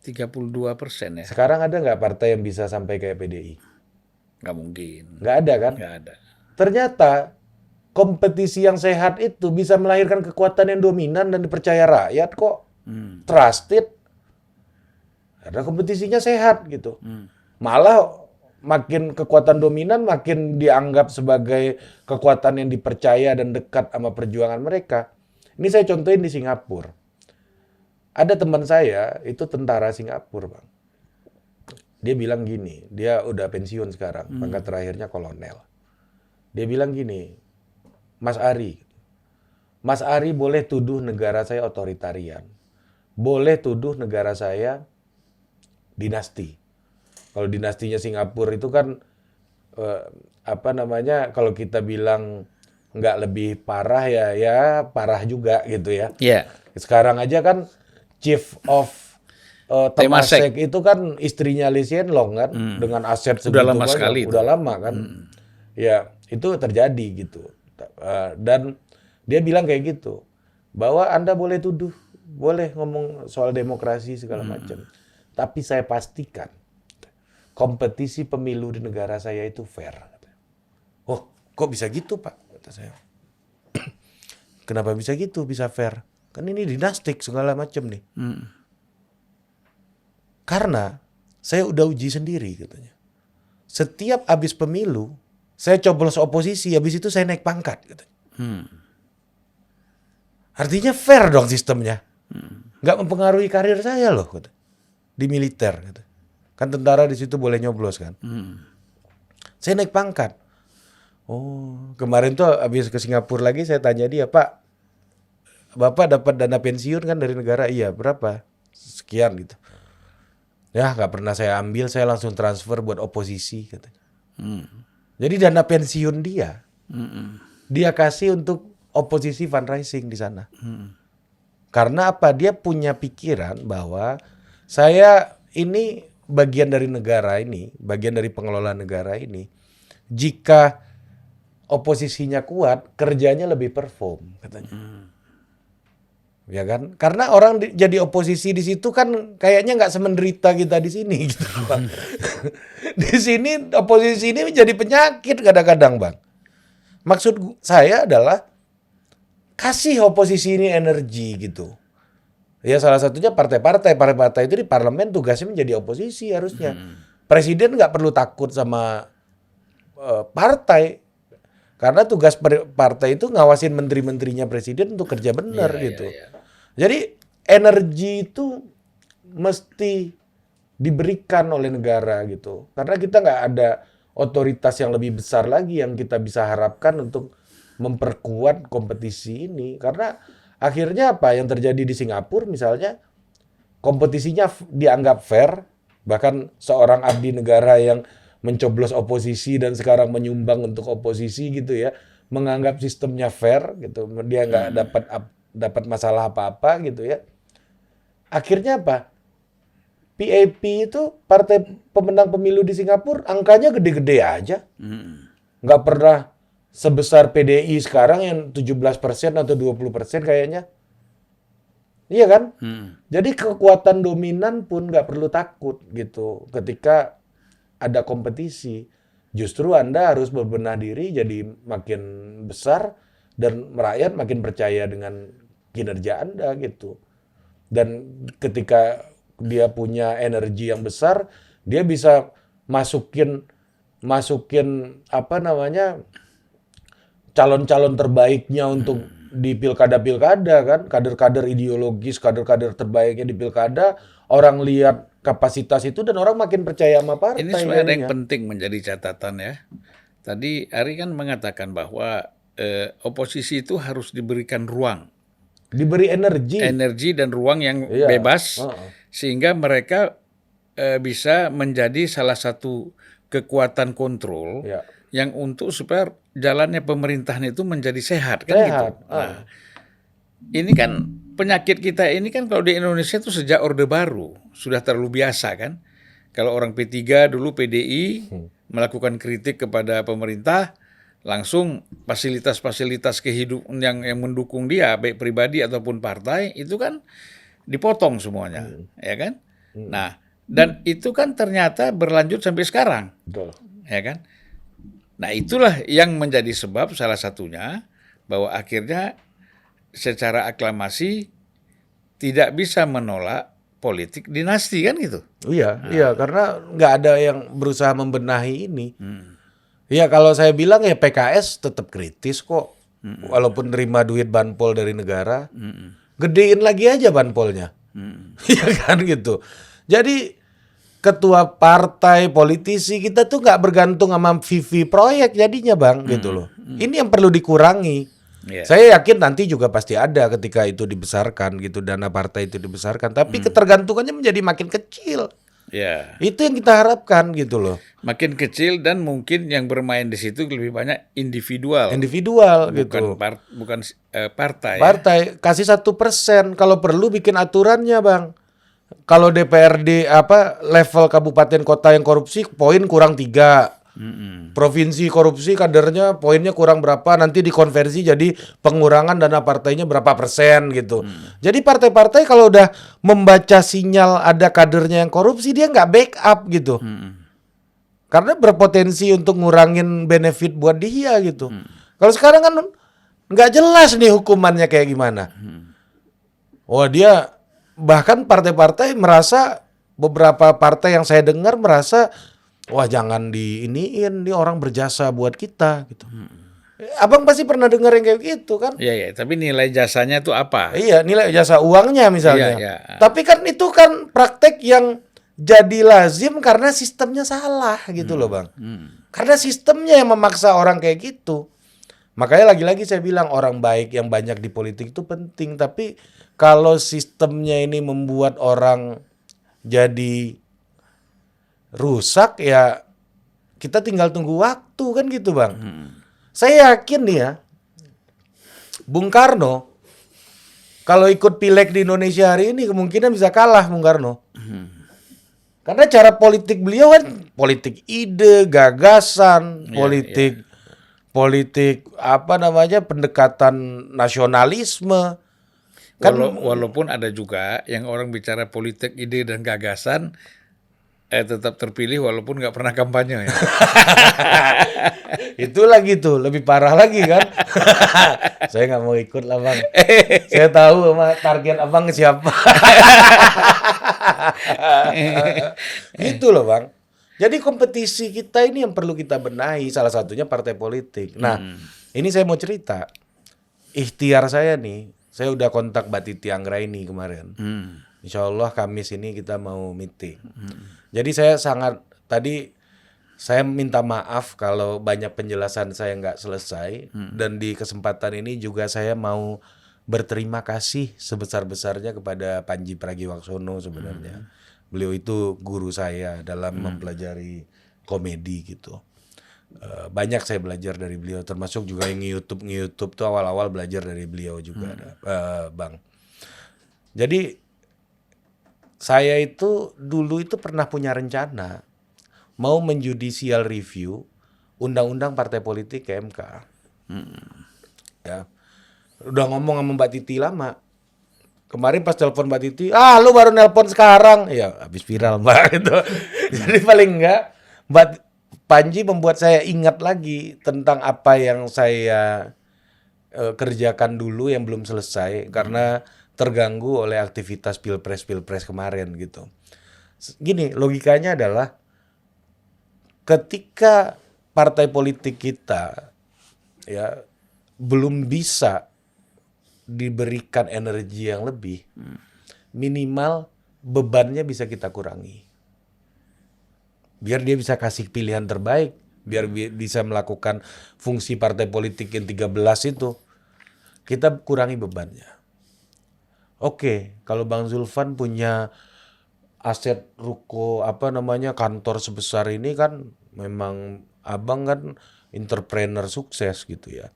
32% ya. Sekarang ada nggak partai yang bisa sampai kayak PDI? Nggak mungkin. Nggak ada kan? Nggak ada. Ternyata kompetisi yang sehat itu bisa melahirkan kekuatan yang dominan dan dipercaya rakyat kok. Trusted. Karena kompetisinya sehat gitu. Malah makin kekuatan dominan makin dianggap sebagai kekuatan yang dipercaya dan dekat sama perjuangan mereka. Ini saya contohin di Singapura. Ada teman saya, itu tentara Singapura, Bang. Dia bilang gini, dia udah pensiun sekarang, pangkat terakhirnya kolonel. Dia bilang gini, Mas Ari boleh tuduh negara saya otoritarian. Boleh tuduh negara saya dinasti. Kalau dinastinya Singapura itu kan, kalau kita bilang nggak lebih parah ya parah juga gitu ya. Iya. Sekarang aja kan Chief of Temasek itu kan istrinya Lee Hsien Loong kan dengan aset segitu Udah lama banyak, sekali udah itu. lama kan. Ya, itu terjadi gitu. Dan dia bilang kayak gitu. Bahwa Anda boleh tuduh, boleh ngomong soal demokrasi segala macam. Tapi saya pastikan kompetisi pemilu di negara saya itu fair. Oh, kok bisa gitu, Pak? Kata saya. Kenapa bisa gitu? Bisa fair? Kan ini dinastik segala macam nih. Karena saya udah uji sendiri katanya. Setiap habis pemilu, saya coblos oposisi, habis itu saya naik pangkat katanya. Artinya fair dong sistemnya. Nggak mempengaruhi karir saya loh kata. Di militer kata. Kan tentara di situ boleh nyoblos kan. Saya naik pangkat. Oh, kemarin tuh habis ke Singapura lagi saya tanya dia, Pak, Bapak dapat dana pensiun kan dari negara? Iya, berapa? Sekian gitu. Ya, nggak pernah saya ambil, saya langsung transfer buat oposisi katanya. Jadi dana pensiun dia kasih untuk oposisi fundraising di sana. Karena apa? Dia punya pikiran bahwa saya ini bagian dari negara ini, bagian dari pengelola negara ini. Jika oposisinya kuat, kerjanya lebih perform katanya. Ya kan? Karena orang jadi oposisi di situ kan kayaknya nggak semenderita kita di sini gitu, Bang. Di sini oposisi ini menjadi penyakit kadang-kadang, Bang. Maksud saya adalah kasih oposisi ini energi gitu. Ya salah satunya partai-partai itu di parlemen tugasnya menjadi oposisi harusnya. Presiden nggak perlu takut sama partai. Karena tugas partai itu ngawasin menteri-menterinya presiden untuk kerja benar gitu. Jadi energi itu mesti diberikan oleh negara gitu. Karena kita nggak ada otoritas yang lebih besar lagi yang kita bisa harapkan untuk memperkuat kompetisi ini. Karena akhirnya apa yang terjadi di Singapura misalnya, kompetisinya dianggap fair, bahkan seorang abdi negara yang mencoblos oposisi dan sekarang menyumbang untuk oposisi gitu ya, menganggap sistemnya fair gitu, dia nggak dapat masalah apa-apa gitu ya. Akhirnya apa? PAP itu partai pemenang pemilu di Singapura angkanya gede-gede aja, nggak pernah sebesar PDI sekarang yang 17% atau 20% kayaknya. Iya kan? Jadi kekuatan dominan pun nggak perlu takut gitu ketika ada kompetisi. Justru Anda harus berbenah diri jadi makin besar dan rakyat makin percaya dengan kinerja Anda gitu. Dan ketika dia punya energi yang besar, dia bisa masukin apa namanya calon-calon terbaiknya untuk di pilkada-pilkada kan, kader-kader ideologis, kader-kader terbaiknya di pilkada, orang lihat kapasitas itu dan orang makin percaya sama partai. Ini sebenarnya ada yang penting menjadi catatan ya. Tadi Ari kan mengatakan bahwa oposisi itu harus diberikan ruang. Diberi energi dan ruang yang bebas, sehingga mereka bisa menjadi salah satu kekuatan kontrol yang untuk supaya jalannya pemerintahan itu menjadi sehat kan gitu. Nah, ini kan penyakit kita ini kan kalau di Indonesia itu sejak Orde Baru sudah terlalu biasa kan. Kalau orang P3 dulu PDI melakukan kritik kepada pemerintah, langsung fasilitas-fasilitas kehidupan yang mendukung dia baik pribadi ataupun partai itu kan dipotong semuanya, ya kan? Nah, dan itu kan ternyata berlanjut sampai sekarang. Betul. Ya kan? Nah, itulah yang menjadi sebab salah satunya bahwa akhirnya secara aklamasi tidak bisa menolak politik dinasti kan gitu. Iya, karena nggak ada yang berusaha membenahi ini. Iya, kalau saya bilang ya PKS tetap kritis kok. Walaupun nerima duit banpol dari negara, gedein lagi aja banpolnya. Iya kan gitu. Jadi ketua partai, politisi kita tuh nggak bergantung sama VV proyek jadinya Bang gitu loh. Ini yang perlu dikurangi. Saya yakin nanti juga pasti ada ketika itu dibesarkan gitu, dana partai itu dibesarkan. Tapi ketergantungannya menjadi makin kecil. Itu yang kita harapkan gitu loh. Makin kecil dan mungkin yang bermain di situ lebih banyak individual. Gitu. Bukan partai. Partai kasih 1%, kalau perlu bikin aturannya Bang. Kalau DPRD level kabupaten kota yang korupsi poin kurang 3. Provinsi korupsi kadernya poinnya kurang berapa, nanti dikonversi jadi pengurangan dana partainya berapa persen gitu. Jadi partai-partai kalau udah membaca sinyal ada kadernya yang korupsi, dia nggak backup gitu. Karena berpotensi untuk ngurangin benefit buat dia gitu. Kalau sekarang kan nggak jelas nih hukumannya kayak gimana. Wah, dia bahkan partai-partai merasa, beberapa partai yang saya dengar merasa, wah jangan diiniin, dia orang berjasa buat kita gitu. Abang pasti pernah dengar yang kayak gitu kan? Iya, tapi nilai jasanya itu apa? Iya, nilai jasa uangnya misalnya. Iya. Tapi kan itu kan praktek yang jadi lazim karena sistemnya salah gitu loh Bang. Karena sistemnya yang memaksa orang kayak gitu. Makanya lagi-lagi saya bilang orang baik yang banyak di politik itu penting, tapi kalau sistemnya ini membuat orang jadi rusak ya kita tinggal tunggu waktu kan gitu Bang. Saya yakin nih ya, Bung Karno kalau ikut pileg di Indonesia hari ini kemungkinan bisa kalah Bung Karno. Karena cara politik beliau kan politik ide, gagasan, politik pendekatan nasionalisme. Kan walaupun ada juga yang orang bicara politik ide dan gagasan tetap terpilih walaupun nggak pernah kampanye ya. Itu lagi tuh lebih parah lagi kan. Saya nggak mau ikut lah Bang. Saya tahu target Abang siapa. Gitu loh Bang. Jadi kompetisi kita ini yang perlu kita benahi, salah satunya partai politik. Nah, ini saya mau cerita. Ikhtiar saya nih, saya udah kontak Mbak Titi Anggraini kemarin. Insya Allah Kamis ini kita mau meeting. Jadi tadi saya minta maaf kalau banyak penjelasan saya nggak selesai. Dan di kesempatan ini juga saya mau berterima kasih sebesar-besarnya kepada Panji Pragiwaksono sebenarnya. Beliau itu guru saya dalam mempelajari komedi gitu. Banyak saya belajar dari beliau, termasuk juga yang nge-YouTube tuh awal-awal belajar dari beliau juga, Bang. Jadi saya itu dulu itu pernah punya rencana mau menjudicial review undang-undang partai politik ke MK. Ya. Udah ngomong sama Mbak Titi lama. Kemarin pas telepon Mbak Titi, lu baru nelpon sekarang. Ya, habis viral Mbak gitu. Jadi paling enggak Mbak Panji membuat saya ingat lagi tentang apa yang saya kerjakan dulu yang belum selesai. Karena terganggu oleh aktivitas pilpres kemarin gitu. Gini, logikanya adalah ketika partai politik kita ya belum bisa diberikan energi yang lebih, minimal bebannya bisa kita kurangi. Biar dia bisa kasih pilihan terbaik, biar bisa melakukan fungsi partai politik yang 13 itu, kita kurangi bebannya. Oke, kalau Bang Zulfan punya aset ruko kantor sebesar ini kan memang abang kan entrepreneur sukses gitu ya.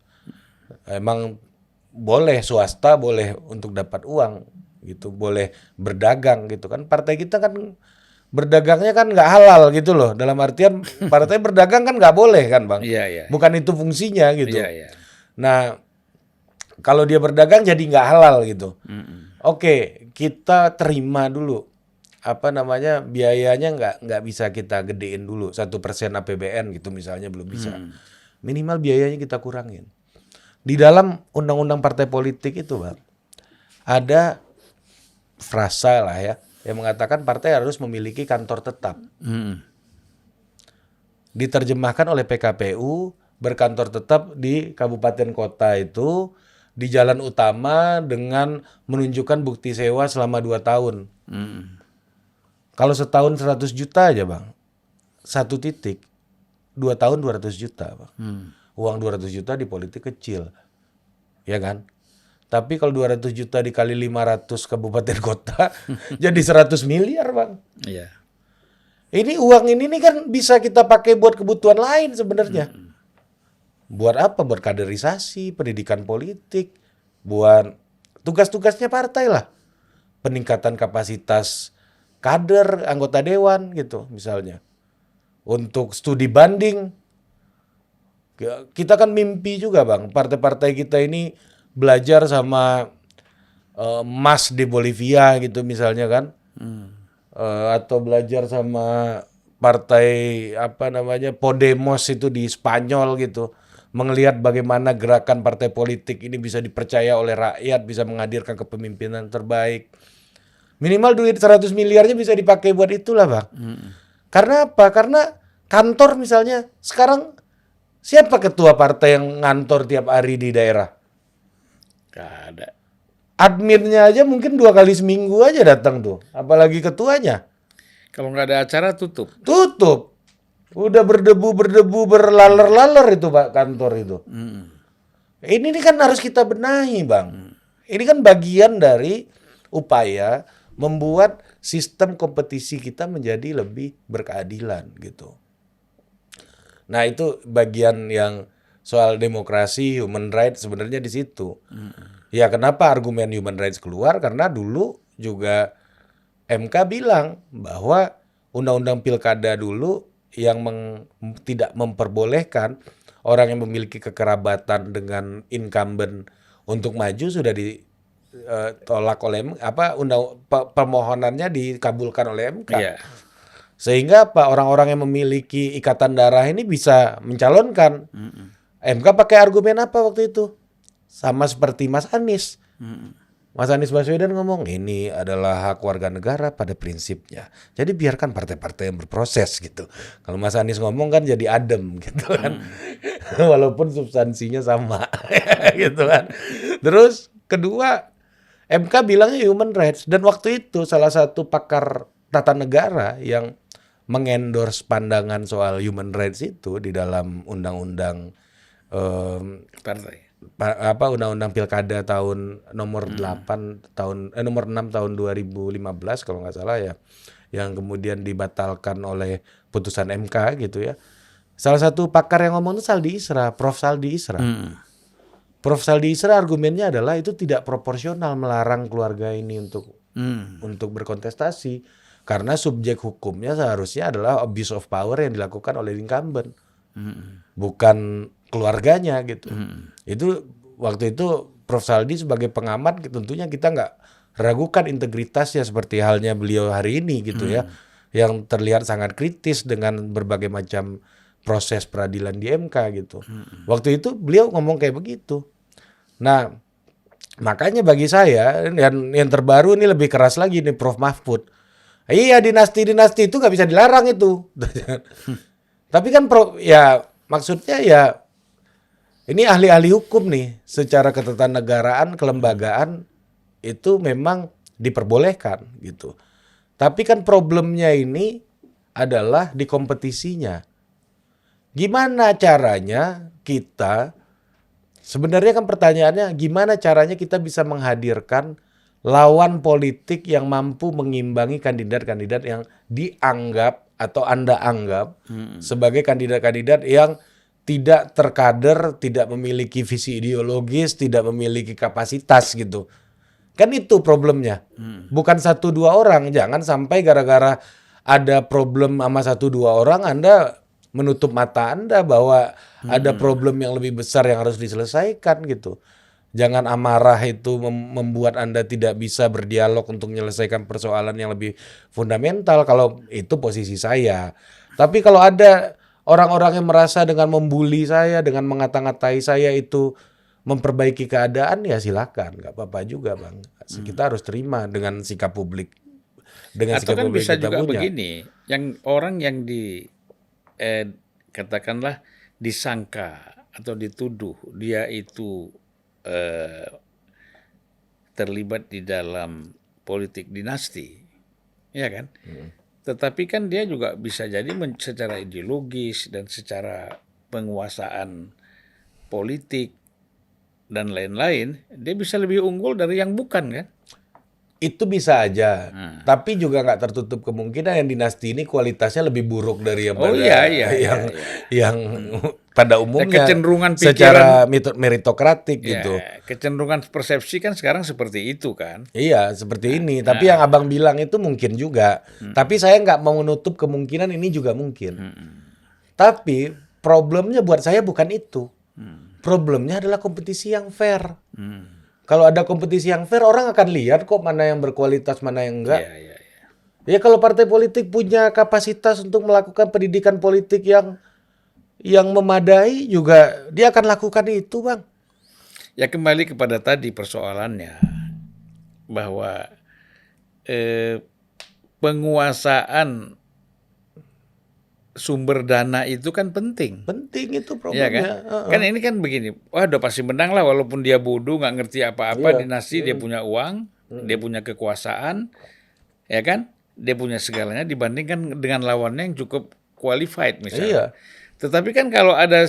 Emang boleh swasta boleh untuk dapat uang gitu, boleh berdagang gitu kan. Partai kita kan berdagangnya kan nggak halal gitu loh. Dalam artian partai berdagang kan nggak boleh kan Bang. Bukan itu fungsinya gitu. Nah kalau dia berdagang jadi nggak halal gitu. Oke, kita terima dulu biayanya nggak bisa kita gedein dulu 1% APBN gitu misalnya belum bisa. Minimal biayanya kita kurangin. Di dalam undang-undang partai politik itu Bang, ada frasa lah ya yang mengatakan partai harus memiliki kantor tetap. Diterjemahkan oleh PKPU, berkantor tetap di kabupaten kota itu di jalan utama dengan menunjukkan bukti sewa selama 2 tahun. Kalau setahun 100 juta aja Bang, 1 titik, 2 tahun 200 juta Bang. Uang 200 juta di politik kecil, ya kan? Tapi kalau 200 juta dikali 500 kabupaten kota, jadi 100 miliar Bang. Iya. Ini uang ini kan bisa kita pakai buat kebutuhan lain sebenarnya. Buat apa? Buat kaderisasi, pendidikan politik, buat tugas-tugasnya partai lah. Peningkatan kapasitas kader, anggota dewan gitu misalnya. Untuk studi banding. Kita kan mimpi juga Bang, partai-partai kita ini belajar sama Mas di Bolivia gitu misalnya kan. Atau belajar sama partai Podemos itu di Spanyol gitu. Melihat bagaimana gerakan partai politik ini bisa dipercaya oleh rakyat, bisa menghadirkan kepemimpinan terbaik. Minimal duit 100 miliarnya bisa dipakai buat itulah Bang. Karena apa? Karena kantor misalnya, sekarang siapa ketua partai yang ngantor tiap hari di daerah? Gak ada. Adminnya aja mungkin 2 kali seminggu aja datang tuh. Apalagi ketuanya. Kalau nggak ada acara tutup. Tutup. Udah berdebu, berlaler-laler itu Pak kantor itu. Ini kan harus kita benahi Bang. Ini kan bagian dari upaya membuat sistem kompetisi kita menjadi lebih berkeadilan gitu. Nah itu bagian yang soal demokrasi, human rights sebenarnya di situ. Ya kenapa argumen human rights keluar? Karena dulu juga MK bilang bahwa undang-undang pilkada dulu yang tidak memperbolehkan orang yang memiliki kekerabatan dengan incumbent untuk maju sudah ditolak oleh permohonannya dikabulkan oleh MK. Sehingga orang-orang yang memiliki ikatan darah ini bisa mencalonkan. MK pakai argumen apa waktu itu? Sama seperti Mas Anies. Mas Anies Baswedan ngomong ini adalah hak warga negara pada prinsipnya. Jadi biarkan partai-partai yang berproses gitu. Kalau Mas Anies ngomong kan jadi adem gitu kan. Walaupun substansinya sama gitu kan. Terus kedua MK bilangnya human rights. Dan waktu itu salah satu pakar tata negara yang mengendorse pandangan soal human rights itu di dalam undang-undang undang-undang pilkada tahun nomor 8 tahun nomor 6 tahun 2015 kalau nggak salah ya, yang kemudian dibatalkan oleh putusan MK gitu ya. Salah satu pakar yang ngomong itu Saldi Isra, Prof. Saldi Isra. Prof. Saldi Isra argumennya adalah itu tidak proporsional melarang keluarga ini untuk berkontestasi karena subjek hukumnya seharusnya adalah abuse of power yang dilakukan oleh incumbent, bukan keluarganya gitu. Itu waktu itu Prof. Saldi sebagai pengamat tentunya kita nggak ragukan integritasnya seperti halnya beliau hari ini gitu ya, yang terlihat sangat kritis dengan berbagai macam proses peradilan di MK gitu. Waktu itu beliau ngomong kayak begitu. Nah Makanya bagi saya, dan yang terbaru ini lebih keras lagi nih Prof. Mahfud. Iya, dinasti-dinasti itu nggak bisa dilarang itu. Tapi kan ya maksudnya ya ini ahli-ahli hukum nih, secara ketatanegaraan, kelembagaan itu memang diperbolehkan gitu. Tapi kan problemnya ini adalah di kompetisinya. Gimana caranya kita, sebenarnya kan pertanyaannya gimana caranya kita bisa menghadirkan lawan politik yang mampu mengimbangi kandidat-kandidat yang dianggap atau Anda anggap sebagai kandidat-kandidat yang tidak terkader, tidak memiliki visi ideologis, tidak memiliki kapasitas gitu. Kan itu problemnya. Bukan 1-2 orang. Jangan sampai gara-gara ada problem sama 1-2 orang Anda menutup mata Anda bahwa ada problem yang lebih besar yang harus diselesaikan gitu. Jangan amarah itu membuat Anda tidak bisa berdialog untuk menyelesaikan persoalan yang lebih fundamental. Kalau itu posisi saya. Tapi kalau ada orang-orang yang merasa dengan membuli saya, dengan mengata-ngatai saya itu memperbaiki keadaan, ya silakan, nggak apa-apa juga bang. Kita harus terima dengan sikap publik, dengan Atau sikap kan publik bisa kita juga punya. begini, yang orang yang katakanlah disangka atau dituduh dia itu terlibat di dalam politik dinasti, ya kan? Tetapi kan dia juga bisa jadi secara ideologis dan secara penguasaan politik dan lain-lain, dia bisa lebih unggul dari yang bukan kan? Itu bisa aja, tapi juga nggak tertutup kemungkinan yang dinasti ini kualitasnya lebih buruk dari yang Oh pada iya, iya, yang iya, iya. yang pada umumnya Kecenderungan secara meritokratik ya, gitu. kecenderungan persepsi kan sekarang seperti itu kan? Iya, seperti ini. Tapi yang abang bilang itu mungkin juga. Tapi saya nggak mau menutup kemungkinan ini juga mungkin. Tapi problemnya buat saya bukan itu. Problemnya adalah kompetisi yang fair. Kalau ada kompetisi yang fair, orang akan lihat kok mana yang berkualitas, mana yang enggak. Iya, iya, iya. Ya kalau partai politik punya kapasitas untuk melakukan pendidikan politik yang memadai juga, dia akan lakukan itu, Bang. Ya kembali kepada tadi persoalannya bahwa penguasaan sumber dana itu kan penting. Penting itu Iya kan? problemnya. Kan ini kan begini, wah udah pasti menang lah walaupun dia bodoh, nggak ngerti apa-apa, Iya. dinasti dia punya uang, dia punya kekuasaan, ya kan? Dia punya segalanya dibandingkan dengan lawannya yang cukup qualified misalnya. Iya. Tetapi kan kalau ada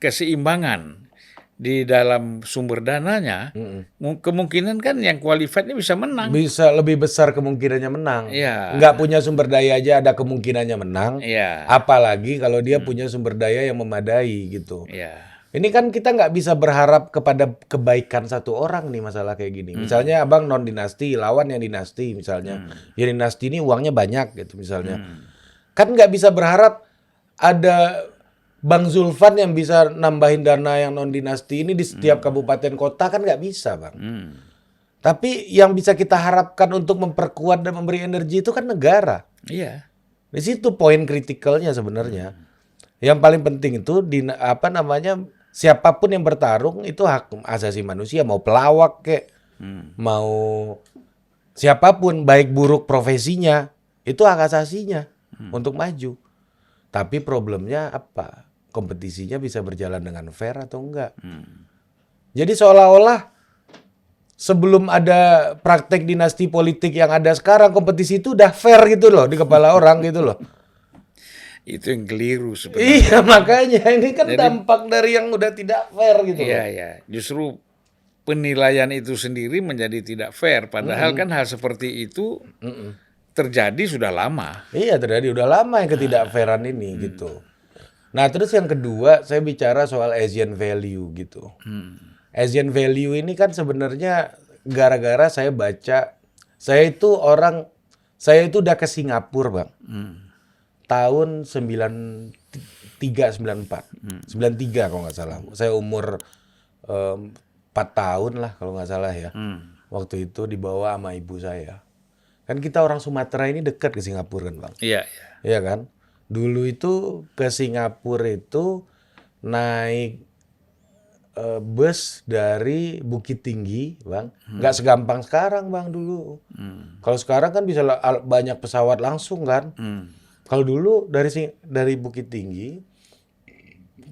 keseimbangan di dalam sumber dananya, kemungkinan kan yang qualified ini bisa menang. Bisa lebih besar kemungkinannya menang. Iya. Nggak punya sumber daya aja ada kemungkinannya menang. Iya. Apalagi kalau dia punya sumber daya yang memadai gitu. Iya. Ini kan kita nggak bisa berharap kepada kebaikan satu orang nih masalah kayak gini. Misalnya abang non dinasti, lawan yang dinasti misalnya. Ya dinasti ini uangnya banyak gitu misalnya. Kan nggak bisa berharap ada Bang Zulfan yang bisa nambahin dana yang non dinasti ini di setiap kabupaten kota kan nggak bisa bang. Tapi yang bisa kita harapkan untuk memperkuat dan memberi energi itu kan negara. Iya. Di situ poin kritikalnya sebenarnya. Yang paling penting itu siapapun yang bertarung itu hak asasi manusia, mau pelawak kek, mau siapapun baik buruk profesinya, itu hak asasinya untuk maju. Tapi problemnya apa? Kompetisinya bisa berjalan dengan fair atau enggak? Jadi seolah-olah sebelum ada praktek dinasti politik yang ada sekarang, kompetisi itu udah fair gitu loh di kepala orang gitu loh. Itu yang keliru sebenarnya. Iya makanya ini kan dampak dari yang udah tidak fair gitu loh. Iya, iya. Justru penilaian itu sendiri menjadi tidak fair. Padahal kan hal seperti itu terjadi sudah lama. Iya terjadi udah lama yang ketidakfairan ini gitu. Nah terus yang kedua saya bicara soal Asian value gitu. Asian value ini kan sebenarnya gara-gara saya baca, saya itu udah ke Singapura bang. Tahun 93, 94. 93 kalau nggak salah. Saya umur 4 tahun lah kalau nggak salah ya. Waktu itu dibawa sama ibu saya. Kan kita orang Sumatera ini dekat ke Singapura kan bang. Iya, iya. Iya kan? Dulu itu ke Singapura itu naik bus dari Bukit Tinggi, Bang. Nggak segampang sekarang, Bang, dulu. Kalau sekarang kan bisa banyak pesawat langsung kan. Kalau dulu dari Bukit Tinggi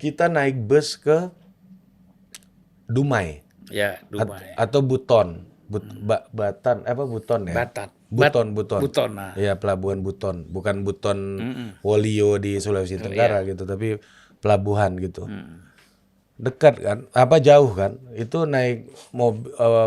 kita naik bus ke Dumai. Ya, Dumai. Atau Buton. Batan apa Buton ya? Buton. Buton. Nah. Ya, pelabuhan Buton, bukan Buton Wolio di Sulawesi Tenggara gitu, tapi pelabuhan gitu. Dekat kan? Apa jauh kan? Itu naik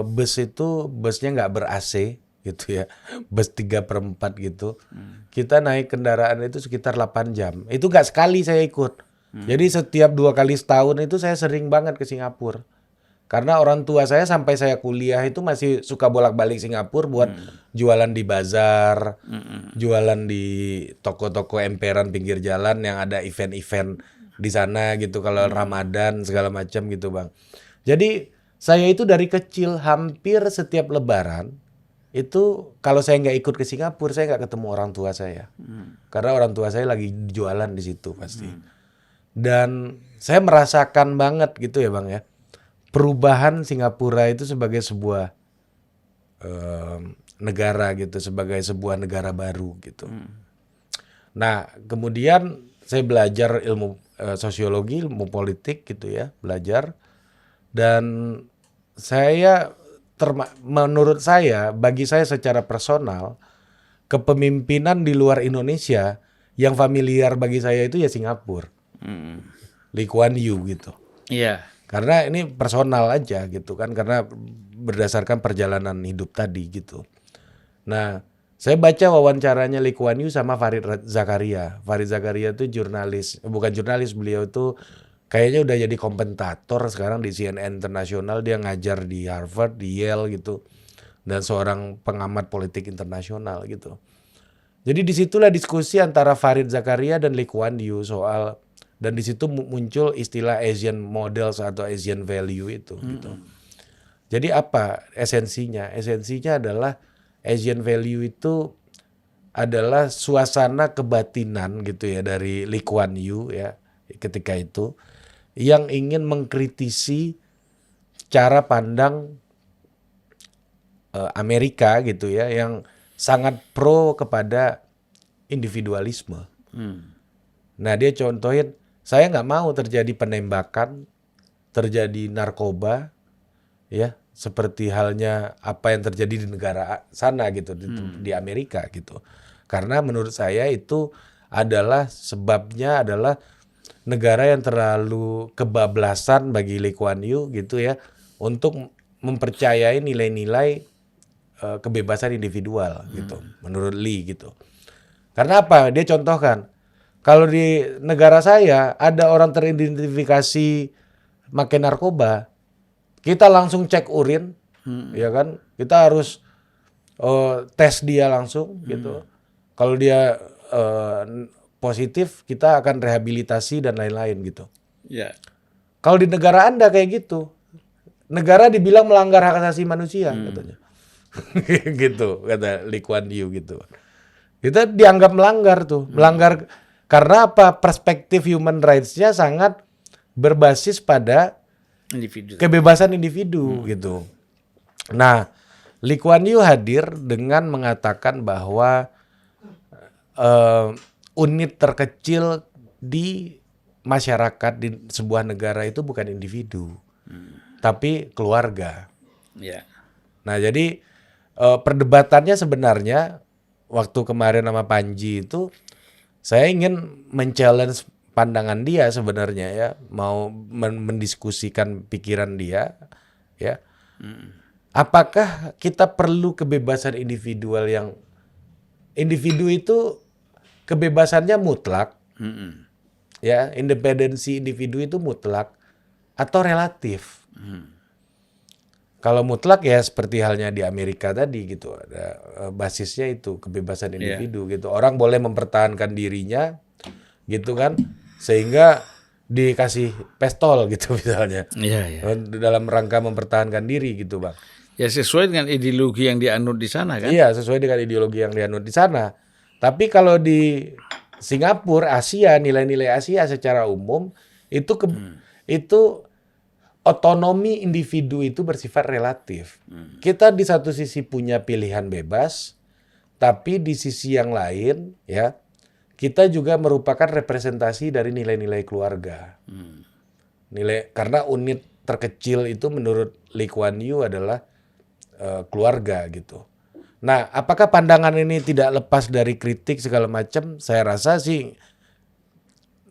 bus itu busnya nggak ber-AC gitu ya. Bus 3/4 gitu. Kita naik kendaraan itu sekitar 8 jam. Itu nggak sekali saya ikut. Jadi setiap 2 kali setahun itu saya sering banget ke Singapura. Karena orang tua saya sampai saya kuliah itu masih suka bolak-balik Singapura buat jualan di bazar, jualan di toko-toko emperan pinggir jalan yang ada event-event di sana gitu, kalau Ramadan segala macam gitu, Bang. Jadi saya itu dari kecil hampir setiap Lebaran itu kalau saya nggak ikut ke Singapura, saya nggak ketemu orang tua saya. Karena orang tua saya lagi jualan di situ pasti. Dan saya merasakan banget gitu ya, Bang ya. Perubahan Singapura itu sebagai sebuah negara gitu, sebagai sebuah negara baru gitu. Nah, kemudian saya belajar ilmu sosiologi, ilmu politik gitu ya, belajar. Dan saya menurut saya, bagi saya secara personal, kepemimpinan di luar Indonesia yang familiar bagi saya itu ya Singapura. Lee Kuan Yew gitu. Iya. Karena ini personal aja gitu kan, karena berdasarkan perjalanan hidup tadi gitu. Nah, saya baca wawancaranya Lee Kuan Yew sama Farid Zakaria. Farid Zakaria itu jurnalis, bukan jurnalis, beliau itu kayaknya udah jadi komentator sekarang di CNN Internasional. Dia ngajar di Harvard, di Yale gitu, dan seorang pengamat politik internasional gitu. Jadi disitulah diskusi antara Farid Zakaria dan Lee Kuan Yew soal, dan di situ muncul istilah Asian models atau Asian value itu gitu. Jadi apa esensinya? Esensinya adalah Asian value itu adalah suasana kebatinan gitu ya dari Lee Kuan Yew ya ketika itu, yang ingin mengkritisi cara pandang Amerika gitu ya, yang sangat pro kepada individualisme. Nah, dia contohin, saya nggak mau terjadi penembakan, terjadi narkoba, ya seperti halnya apa yang terjadi di negara sana gitu, di Amerika gitu. Karena menurut saya itu adalah sebabnya adalah negara yang terlalu kebablasan bagi Lee Kuan Yew gitu ya, untuk mempercayai nilai-nilai kebebasan individual gitu, menurut Lee gitu. Karena apa? Dia contohkan, kalau di negara saya ada orang teridentifikasi makan narkoba, kita langsung cek urin, ya kan? Kita harus tes dia langsung gitu. Kalau dia positif, kita akan rehabilitasi dan lain-lain gitu. Ya. Kalau di negara Anda kayak gitu, negara dibilang melanggar hak asasi manusia katanya. Gitu kata Lee Kuan Yew gitu. Kita dianggap melanggar tuh, melanggar karena apa? Perspektif human rights-nya sangat berbasis pada Individu. kebebasan individu gitu. Nah, Lee Kuan Yew hadir dengan mengatakan bahwa unit terkecil di masyarakat di sebuah negara itu bukan individu, tapi keluarga. Ya. Nah, jadi perdebatannya sebenarnya waktu kemarin sama Panji itu, saya ingin men-challenge pandangan dia sebenarnya ya, mau mendiskusikan pikiran dia ya. Apakah kita perlu kebebasan individual yang individu itu kebebasannya mutlak? Ya, independensi individu itu mutlak atau relatif? Kalau mutlak ya seperti halnya di Amerika tadi gitu, ada basisnya itu kebebasan individu gitu. Orang boleh mempertahankan dirinya gitu kan, sehingga dikasih pistol gitu misalnya. Dalam rangka mempertahankan diri gitu, Bang. Ya sesuai dengan ideologi yang dianut di sana kan? Iya, sesuai dengan ideologi yang dianut di sana. Tapi kalau di Singapura, Asia, nilai-nilai Asia secara umum itu itu otonomi individu itu bersifat relatif. Kita di satu sisi punya pilihan bebas, tapi di sisi yang lain ya kita juga merupakan representasi dari nilai-nilai keluarga. Karena unit terkecil itu menurut Lee Kuan Yew adalah keluarga gitu. Nah, apakah pandangan ini tidak lepas dari kritik segala macam? Saya rasa sih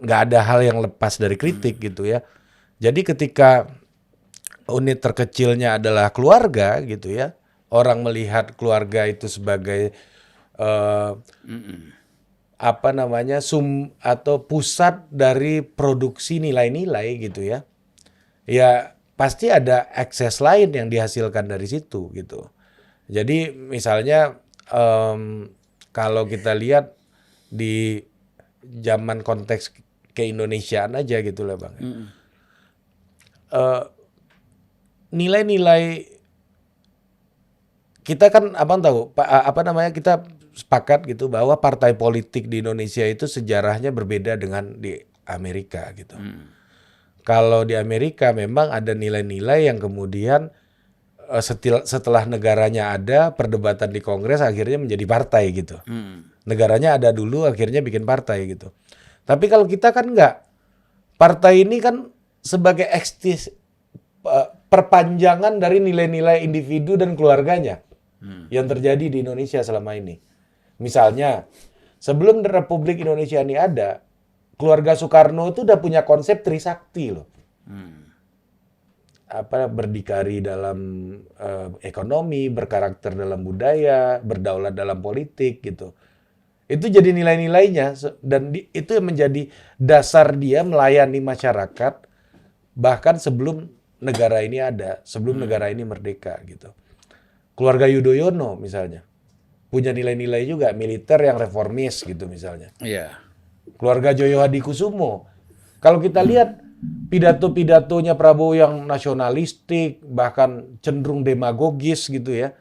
nggak ada hal yang lepas dari kritik gitu ya. Jadi ketika unit terkecilnya adalah keluarga gitu ya, orang melihat keluarga itu sebagai atau pusat dari produksi nilai-nilai gitu ya. Ya pasti ada akses lain yang dihasilkan dari situ gitu. Jadi misalnya kalau kita lihat di zaman konteks keindonesiaan aja gitu lah Bang. Nilai-nilai kita kan abang tahu kita sepakat gitu bahwa partai politik di Indonesia itu sejarahnya berbeda dengan di Amerika gitu. Kalau di Amerika memang ada nilai-nilai yang kemudian setelah negaranya ada perdebatan di Kongres akhirnya menjadi partai gitu. Negaranya ada dulu akhirnya bikin partai gitu. Tapi kalau kita kan enggak. Partai ini kan sebagai perpanjangan dari nilai-nilai individu dan keluarganya yang terjadi di Indonesia selama ini. Misalnya, sebelum Republik Indonesia ini ada, keluarga Soekarno itu udah punya konsep Trisakti loh. Berdikari dalam ekonomi, berkarakter dalam budaya, berdaulat dalam politik gitu. Itu jadi nilai-nilainya dan itu yang menjadi dasar dia melayani masyarakat bahkan sebelum negara ini ada, sebelum negara ini merdeka gitu. Keluarga Yudhoyono misalnya punya nilai-nilai juga militer yang reformis gitu misalnya. Iya. Keluarga Joyo Hadikusumo. Kalau kita lihat pidato-pidatonya Prabowo yang nasionalistik bahkan cenderung demagogis gitu ya.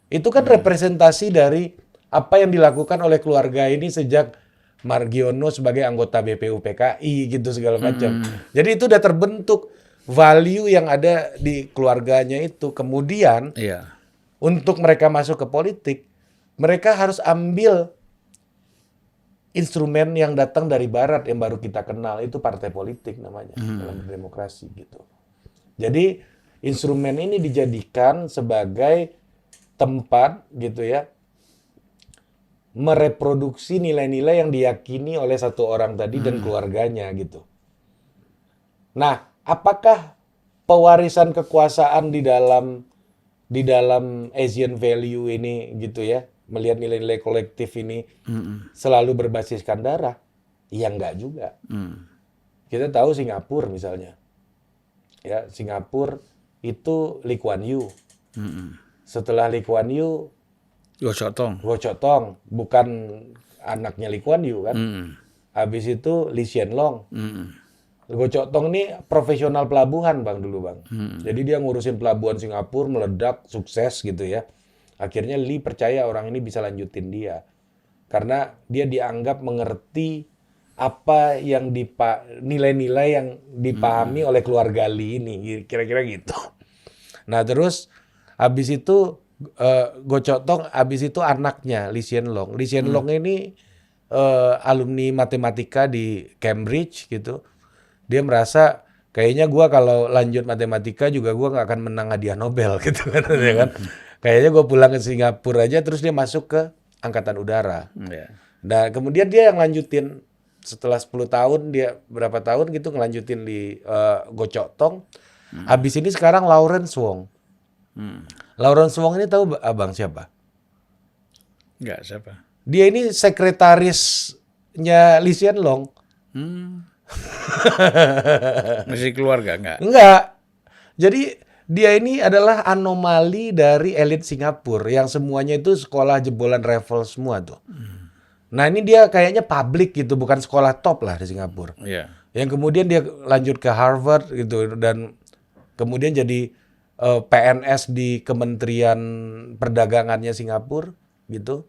Itu kan representasi dari apa yang dilakukan oleh keluarga ini sejak Margiono sebagai anggota BPUPKI gitu segala macam. Jadi itu udah terbentuk value yang ada di keluarganya itu. Kemudian untuk mereka masuk ke politik, mereka harus ambil instrumen yang datang dari barat yang baru kita kenal, itu partai politik namanya dalam demokrasi gitu. Jadi instrumen ini dijadikan sebagai tempat gitu ya mereproduksi nilai-nilai yang diyakini oleh satu orang tadi dan keluarganya gitu. Nah, apakah pewarisan kekuasaan di dalam Asian value ini gitu ya, melihat nilai-nilai kolektif ini selalu berbasiskan darah? Ya enggak juga. Kita tahu Singapura misalnya. Ya, Singapura itu Lee Kuan Yew. Setelah Lee Kuan Yew Goh Chok Tong, bukan anaknya Lee Kuan Yew kan. Habis itu Lee Hsien Loong. Goh Chok Tong ini profesional pelabuhan Bang dulu Bang. Jadi dia ngurusin pelabuhan Singapura, meledak, sukses gitu ya. Akhirnya Lee percaya orang ini bisa lanjutin dia. Karena dia dianggap mengerti apa yang nilai-nilai yang dipahami oleh keluarga Lee ini. Kira-kira gitu. Nah terus habis itu Goh Chok Tong, habis itu anaknya Lee Hsien Loong. Lee Hsien Loong ini alumni matematika di Cambridge gitu. Dia merasa kayaknya gua kalau lanjut matematika juga gua nggak akan menang hadiah Nobel gitu kan, ya kan. Kayaknya gua pulang ke Singapura aja, terus dia masuk ke Angkatan Udara. Nah kemudian dia yang lanjutin setelah 10 tahun, dia berapa tahun gitu ngelanjutin di Goh Chok Tong. Habis ini sekarang Lawrence Wong. Lawrence Wong ini tahu abang siapa? Enggak, siapa? Dia ini sekretarisnya Lee Hsien Loong. Masih keluarga enggak? Enggak. Jadi dia ini adalah anomali dari elit Singapura yang semuanya itu sekolah jebolan raffle semua tuh. Nah ini dia kayaknya publik gitu, bukan sekolah top lah di Singapura. Yang kemudian dia lanjut ke Harvard gitu dan kemudian jadi PNS di Kementerian Perdagangannya Singapura gitu.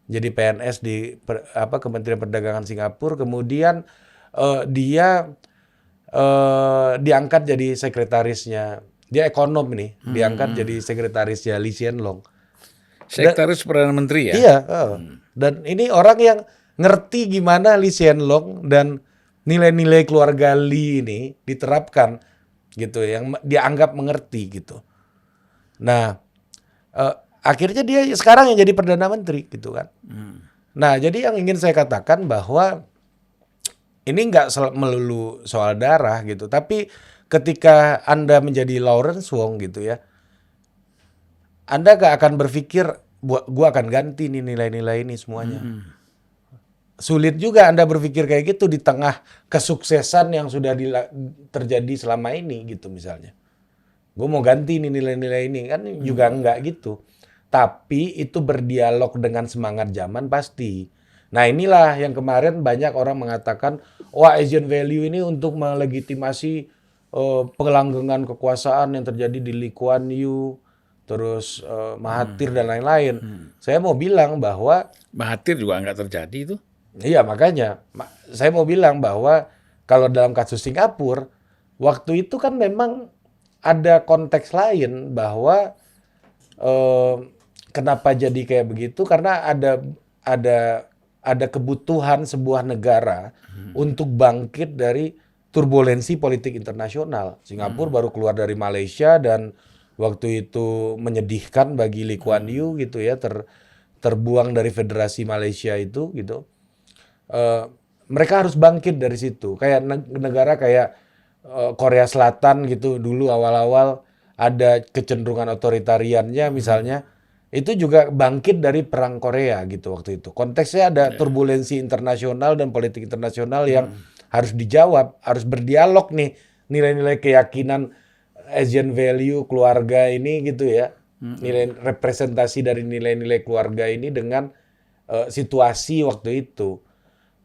Jadi PNS di Kementerian Perdagangan Singapura. Kemudian dia diangkat jadi sekretarisnya. Dia ekonom nih, diangkat jadi sekretarisnya Lee Hsien Loong. Sekretaris Perdana Menteri ya? Iya, dan ini orang yang ngerti gimana Lee Hsien Loong dan nilai-nilai keluarga Lee ini diterapkan gitu, yang dianggap mengerti gitu. Nah, akhirnya dia sekarang yang jadi Perdana Menteri gitu kan. Nah, jadi yang ingin saya katakan bahwa ini nggak melulu soal darah gitu, tapi ketika Anda menjadi Lawrence Wong gitu ya, Anda gak akan berpikir, gua akan ganti nih nilai-nilai ini semuanya. Sulit juga Anda berpikir kayak gitu di tengah kesuksesan yang sudah terjadi selama ini gitu misalnya. Gue mau ganti nih nilai-nilai ini, kan juga enggak gitu. Tapi itu berdialog dengan semangat zaman pasti. Nah inilah yang kemarin banyak orang mengatakan, wah Asian value ini untuk melegitimasi pengelanggengan kekuasaan yang terjadi di Lee Kuan Yew, terus Mahathir dan lain-lain. Saya mau bilang bahwa Mahathir juga nggak terjadi itu. Iya makanya, saya mau bilang bahwa kalau dalam kasus Singapura, waktu itu kan memang ada konteks lain bahwa kenapa jadi kayak begitu, karena ada kebutuhan sebuah negara untuk bangkit dari turbulensi politik internasional. Singapura baru keluar dari Malaysia dan waktu itu menyedihkan bagi Lee Kuan Yew gitu ya, terbuang dari Federasi Malaysia itu gitu. Mereka harus bangkit dari situ. Kayak negara kayak Korea Selatan gitu, dulu awal-awal ada kecenderungan otoritariannya misalnya, itu juga bangkit dari perang Korea gitu waktu itu. Konteksnya ada turbulensi internasional dan politik internasional yang harus dijawab, harus berdialog nih, nilai-nilai keyakinan Asian value keluarga ini gitu ya. Nilai representasi dari nilai-nilai keluarga ini dengan situasi waktu itu.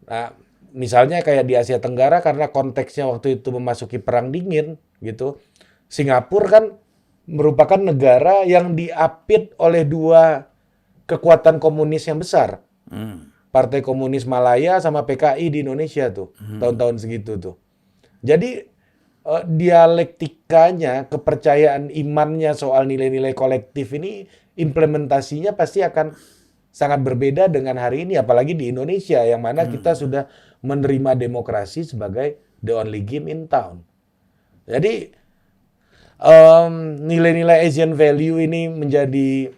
Nah, misalnya kayak di Asia Tenggara karena konteksnya waktu itu memasuki perang dingin gitu. Singapura kan merupakan negara yang diapit oleh dua kekuatan komunis yang besar. Partai Komunis Malaya sama PKI di Indonesia tuh, tahun-tahun segitu tuh. Jadi dialektikanya, kepercayaan imannya soal nilai-nilai kolektif ini implementasinya pasti akan sangat berbeda dengan hari ini, apalagi di Indonesia yang mana kita sudah menerima demokrasi sebagai the only game in town. Jadi nilai-nilai Asian value ini menjadi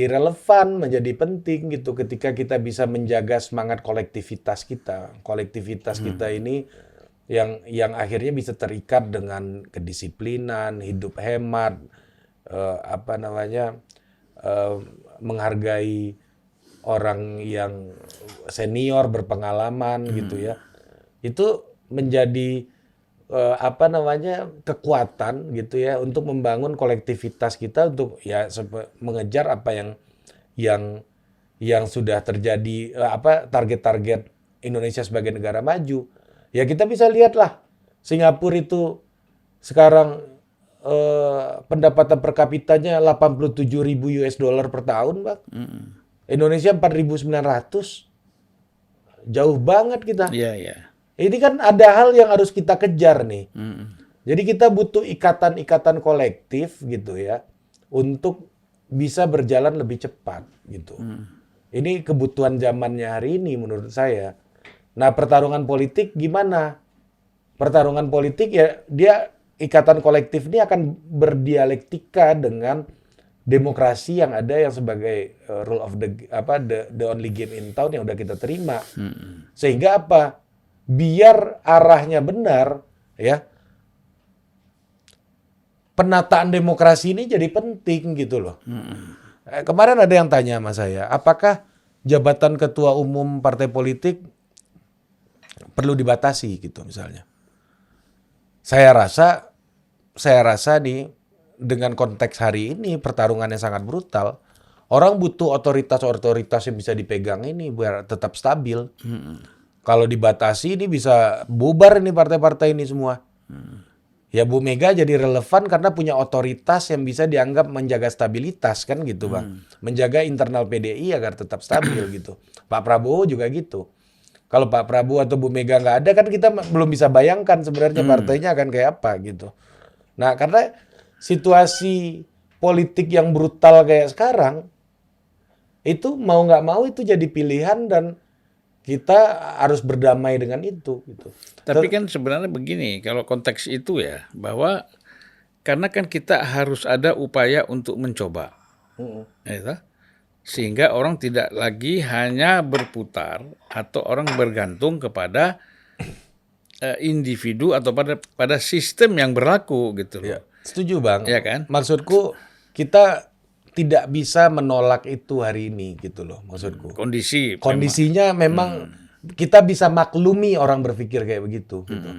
relevan, menjadi penting gitu ketika kita bisa menjaga semangat kolektivitas kita. Kolektivitas kita ini yang akhirnya bisa terikat dengan kedisiplinan, hidup hemat, menghargai orang yang senior berpengalaman gitu ya. Itu menjadi kekuatan gitu ya untuk membangun kolektivitas kita untuk ya mengejar apa yang sudah terjadi, target-target Indonesia sebagai negara maju. Ya kita bisa lihatlah Singapura itu sekarang pendapatan per kapitanya 87.000 US dollar per tahun, Bang. Indonesia 4.900. Jauh banget kita. Iya. Ini kan ada hal yang harus kita kejar nih. Jadi kita butuh ikatan-ikatan kolektif gitu ya untuk bisa berjalan lebih cepat gitu. Ini kebutuhan zamannya hari ini menurut saya. Nah, pertarungan politik gimana? Pertarungan politik ya dia ikatan kolektif ini akan berdialektika dengan demokrasi yang ada yang sebagai rule of the only game in town yang udah kita terima. Sehingga apa? Biar arahnya benar ya. Penataan demokrasi ini jadi penting gitu loh. Kemarin ada yang tanya sama saya, apakah jabatan ketua umum partai politik perlu dibatasi gitu misalnya. Saya rasa nih dengan konteks hari ini pertarungan yang sangat brutal, orang butuh otoritas yang bisa dipegang ini biar tetap stabil. Kalau dibatasi ini bisa bubar ini partai-partai ini semua. Ya Bu Mega jadi relevan karena punya otoritas yang bisa dianggap menjaga stabilitas kan gitu Bang. Menjaga internal PDI agar tetap stabil gitu. Pak Prabowo juga gitu. Kalau Pak Prabowo atau Bu Mega nggak ada kan kita belum bisa bayangkan sebenarnya partainya akan kayak apa gitu. Nah karena situasi politik yang brutal kayak sekarang, itu mau nggak mau itu jadi pilihan dan kita harus berdamai dengan itu gitu. Tapi kan sebenarnya begini, kalau konteks itu ya, bahwa karena kan kita harus ada upaya untuk mencoba, ya, sehingga orang tidak lagi hanya berputar atau orang bergantung kepada individu atau pada sistem yang berlaku gitu loh. Ya, setuju Bang. Ya kan? Maksudku kita tidak bisa menolak itu hari ini gitu loh maksudku. Kondisinya memang kita bisa maklumi orang berpikir kayak begitu gitu.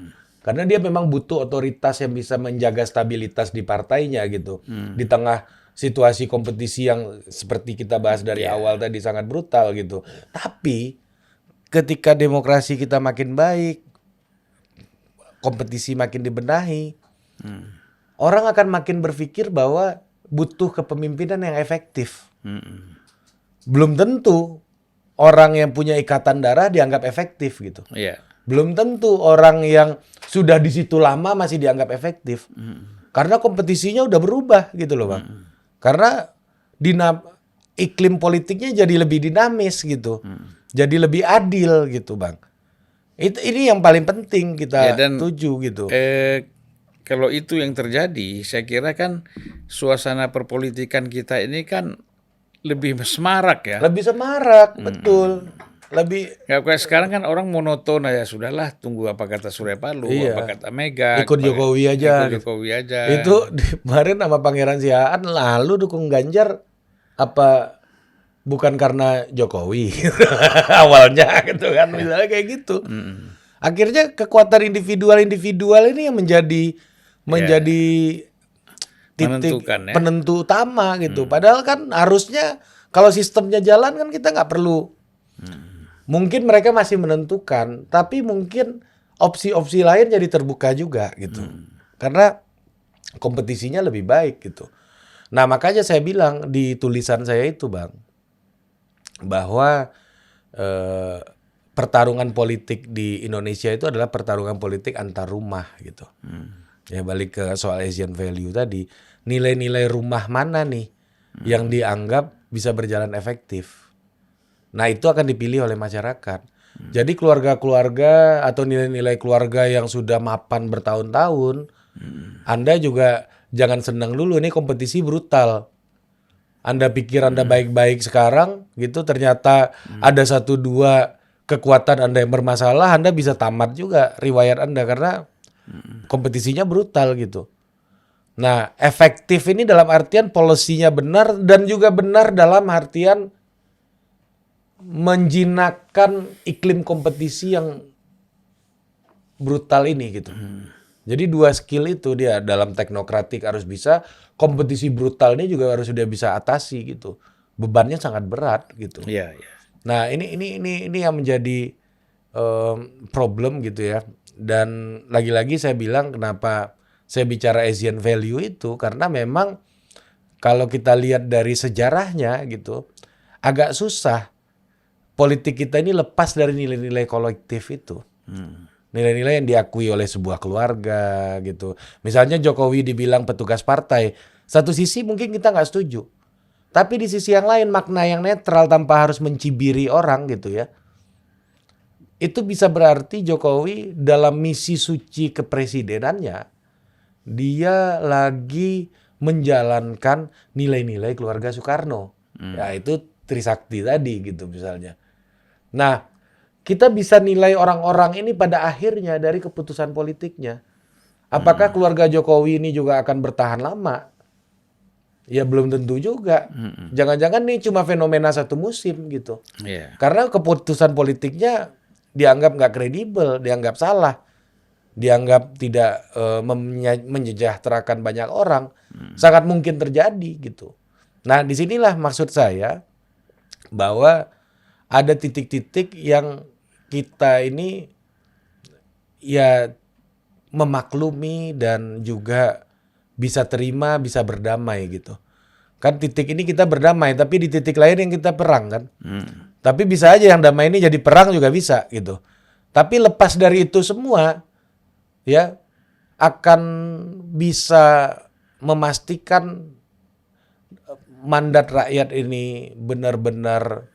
Karena dia memang butuh otoritas yang bisa menjaga stabilitas di partainya gitu. Di tengah situasi kompetisi yang seperti kita bahas dari awal tadi sangat brutal gitu. Tapi ketika demokrasi kita makin baik, kompetisi makin dibenahi, orang akan makin berpikir bahwa butuh kepemimpinan yang efektif. Belum tentu orang yang punya ikatan darah dianggap efektif gitu. Belum tentu orang yang sudah di situ lama masih dianggap efektif. Karena kompetisinya udah berubah gitu loh Bang. Karena iklim politiknya jadi lebih dinamis gitu. Jadi lebih adil gitu Bang. Ini yang paling penting kita tuju gitu. Kalau itu yang terjadi, saya kira kan suasana perpolitikan kita ini kan lebih semarak ya. Lebih semarak, betul. Lebih kayak sekarang kan orang monoton aja, sudahlah tunggu apa kata Surya Paloh, apa kata Mega. Ikut Jokowi aja. Ikut Jokowi aja. Itu kemarin sama Pangeran Sihaan lalu dukung Ganjar apa bukan karena Jokowi awalnya gitu kan, misalnya kayak gitu. Akhirnya kekuatan individual ini yang menjadi titik penentu utama gitu. Padahal kan harusnya kalau sistemnya jalan kan kita nggak perlu. Mungkin mereka masih menentukan, tapi mungkin opsi-opsi lain jadi terbuka juga gitu. Karena kompetisinya lebih baik gitu. Nah makanya saya bilang di tulisan saya itu Bang, bahwa pertarungan politik di Indonesia itu adalah pertarungan politik antar rumah gitu. Ya balik ke soal Asian value tadi, nilai-nilai rumah mana nih yang dianggap bisa berjalan efektif. Nah itu akan dipilih oleh masyarakat. Jadi keluarga-keluarga atau nilai-nilai keluarga yang sudah mapan bertahun-tahun, Anda juga jangan senang dulu, ini kompetisi brutal. Anda pikir Anda baik-baik sekarang gitu, ternyata ada 1-2 kekuatan Anda yang bermasalah, Anda bisa tamat juga riwayat Anda karena kompetisinya brutal gitu. Nah, efektif ini dalam artian polisinya benar dan juga benar dalam artian menjinakkan iklim kompetisi yang brutal ini gitu. Jadi 2 skill itu dia dalam teknokratik harus bisa, kompetisi brutal ini juga harus sudah bisa atasi gitu. Bebannya sangat berat gitu. Nah, ini yang menjadi problem gitu ya. Dan lagi-lagi saya bilang kenapa saya bicara Asian value itu karena memang kalau kita lihat dari sejarahnya gitu agak susah politik kita ini lepas dari nilai-nilai kolektif itu. Nilai-nilai yang diakui oleh sebuah keluarga gitu. Misalnya Jokowi dibilang petugas partai. Satu sisi mungkin kita nggak setuju. Tapi di sisi yang lain makna yang netral tanpa harus mencibiri orang gitu ya. Itu bisa berarti Jokowi dalam misi suci kepresidenannya dia lagi menjalankan nilai-nilai keluarga Soekarno. Ya itu Trisakti tadi gitu misalnya. Nah, kita bisa nilai orang-orang ini pada akhirnya dari keputusan politiknya. Apakah keluarga Jokowi ini juga akan bertahan lama? Ya belum tentu juga. Jangan-jangan nih cuma fenomena satu musim gitu. Karena keputusan politiknya dianggap nggak kredibel, dianggap salah, dianggap tidak menyejahterakan banyak orang. Sangat mungkin terjadi gitu. Nah disinilah maksud saya bahwa ada titik-titik yang kita ini ya memaklumi dan juga bisa terima, bisa berdamai gitu. Kan titik ini kita berdamai, tapi di titik lain yang kita perang kan. Tapi bisa aja yang damai ini jadi perang juga bisa gitu. Tapi lepas dari itu semua, ya akan bisa memastikan mandat rakyat ini benar-benar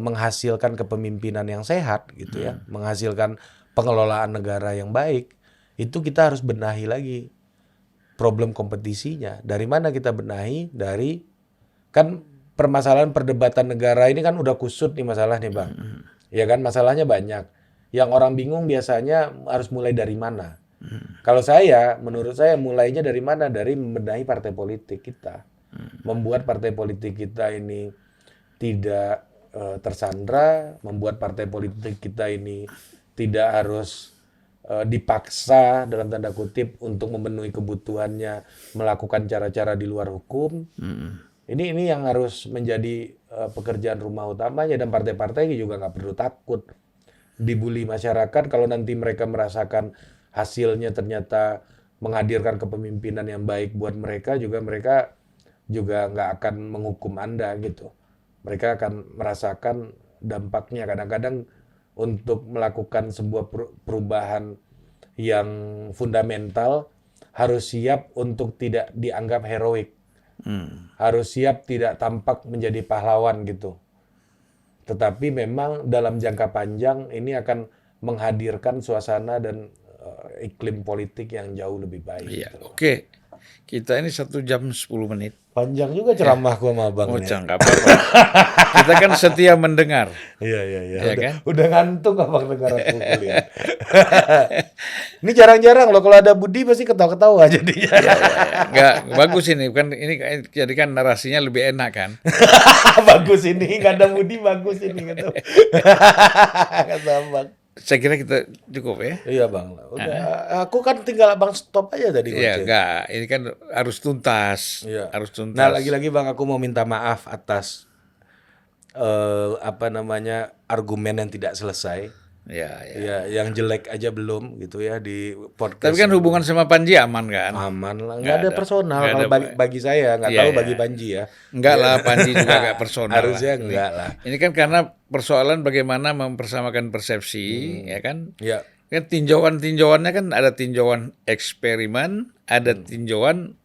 menghasilkan kepemimpinan yang sehat gitu ya, menghasilkan pengelolaan negara yang baik. Itu kita harus benahi lagi problem kompetisinya. Dari mana kita benahi? Dari kan permasalahan perdebatan negara ini kan udah kusut nih masalah nih Bang. Ya kan masalahnya banyak. Yang orang bingung biasanya harus mulai dari mana. Kalau menurut saya mulainya dari mana? Dari membenahi partai politik kita. Membuat partai politik kita ini tidak tersandra, membuat partai politik kita ini tidak harus dipaksa dalam tanda kutip untuk memenuhi kebutuhannya melakukan cara-cara di luar hukum. Ini yang harus menjadi pekerjaan rumah utamanya, dan partai-partai juga nggak perlu takut dibully masyarakat kalau nanti mereka merasakan hasilnya ternyata menghadirkan kepemimpinan yang baik buat mereka juga nggak akan menghukum Anda gitu. Mereka akan merasakan dampaknya. Kadang-kadang untuk melakukan sebuah perubahan yang fundamental harus siap untuk tidak dianggap heroik. Harus siap tidak tampak menjadi pahlawan gitu. Tetapi memang dalam jangka panjang ini akan menghadirkan suasana dan iklim politik yang jauh lebih baik. Iya, gitu. oke. Kita ini 1 jam 10 menit. Panjang juga ceramahku sama Abang. Nggak apa-apa. Kita kan setia mendengar. Iya. Ya kan? Udah ngantuk Abang dengar aku kuliah. Ini jarang-jarang loh kalau ada Budi pasti ketawa-ketawa jadinya. Nggak, bagus ini kan, jadi kan narasinya lebih enak kan. Bagus ini, nggak ada Budi bagus ini gitu. Kata Abang. Saya kira kita cukup ya. Iya Bang, udah. Aku kan tinggal Abang stop aja tadi. Iya, enggak. Ini kan harus tuntas. Iya. Harus tuntas. Nah lagi-lagi Bang, aku mau minta maaf atas argumen yang tidak selesai. Ya. Ya, yang jelek aja belum gitu ya di podcast. Tapi kan hubungan sama Panji aman kan? Aman lah, nggak ada personal. Nggak Kalau ada, bagi saya, nggak tahu bagi Panji ya. Enggak lah, Panji juga nggak personal. Harusnya lah. enggak lah. Ini kan karena persoalan bagaimana mempersamakan persepsi, ya kan? Ya. Kan tinjauan-tinjauannya kan ada tinjauan eksperimen, ada tinjauan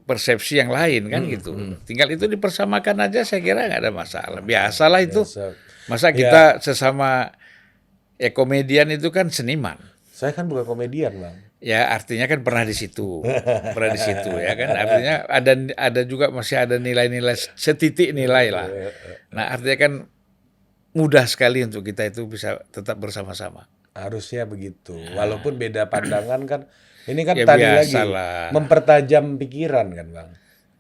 persepsi yang lain kan gitu. Tinggal itu dipersamakan aja, saya kira nggak ada masalah. Biasalah itu. Masa kita sesama komedian itu kan seniman. Saya kan bukan komedian Bang. Ya artinya kan pernah di situ ya kan. Artinya ada juga masih ada nilai-nilai, setitik nilai lah. Nah artinya kan mudah sekali untuk kita itu bisa tetap bersama-sama. Harusnya begitu. Walaupun beda pandangan kan. Ini kan Ya, tadi lagi biasalah. mempertajam pikiran kan Bang.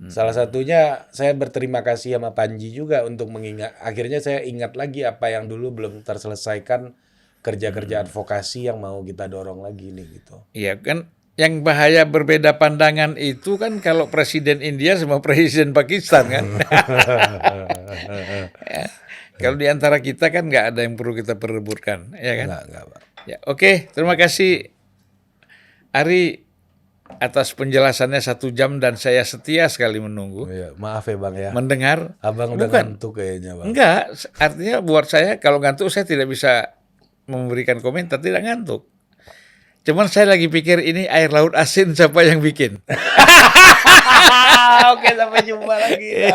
Salah satunya saya berterima kasih sama Panji juga untuk mengingat. Akhirnya saya ingat lagi apa yang dulu belum terselesaikan, kerja-kerja advokasi yang mau kita dorong lagi nih gitu. Iya kan, yang bahaya berbeda pandangan itu kan kalau presiden India sama presiden Pakistan kan. Ya. Kalau di antara kita kan nggak ada yang perlu kita perebutkan, ya kan? Enggak, Pak. Ya, oke, terima kasih Ari atas penjelasannya 1 jam dan saya setia sekali menunggu. Iya, maaf ya Bang ya. Mendengar. Abang udah ngantuk kayaknya Bang. Enggak, artinya buat saya kalau ngantuk saya tidak bisa memberikan komentar, tidak ngantuk. Cuman saya lagi pikir ini air laut asin siapa yang bikin. Oke, sampai jumpa lagi.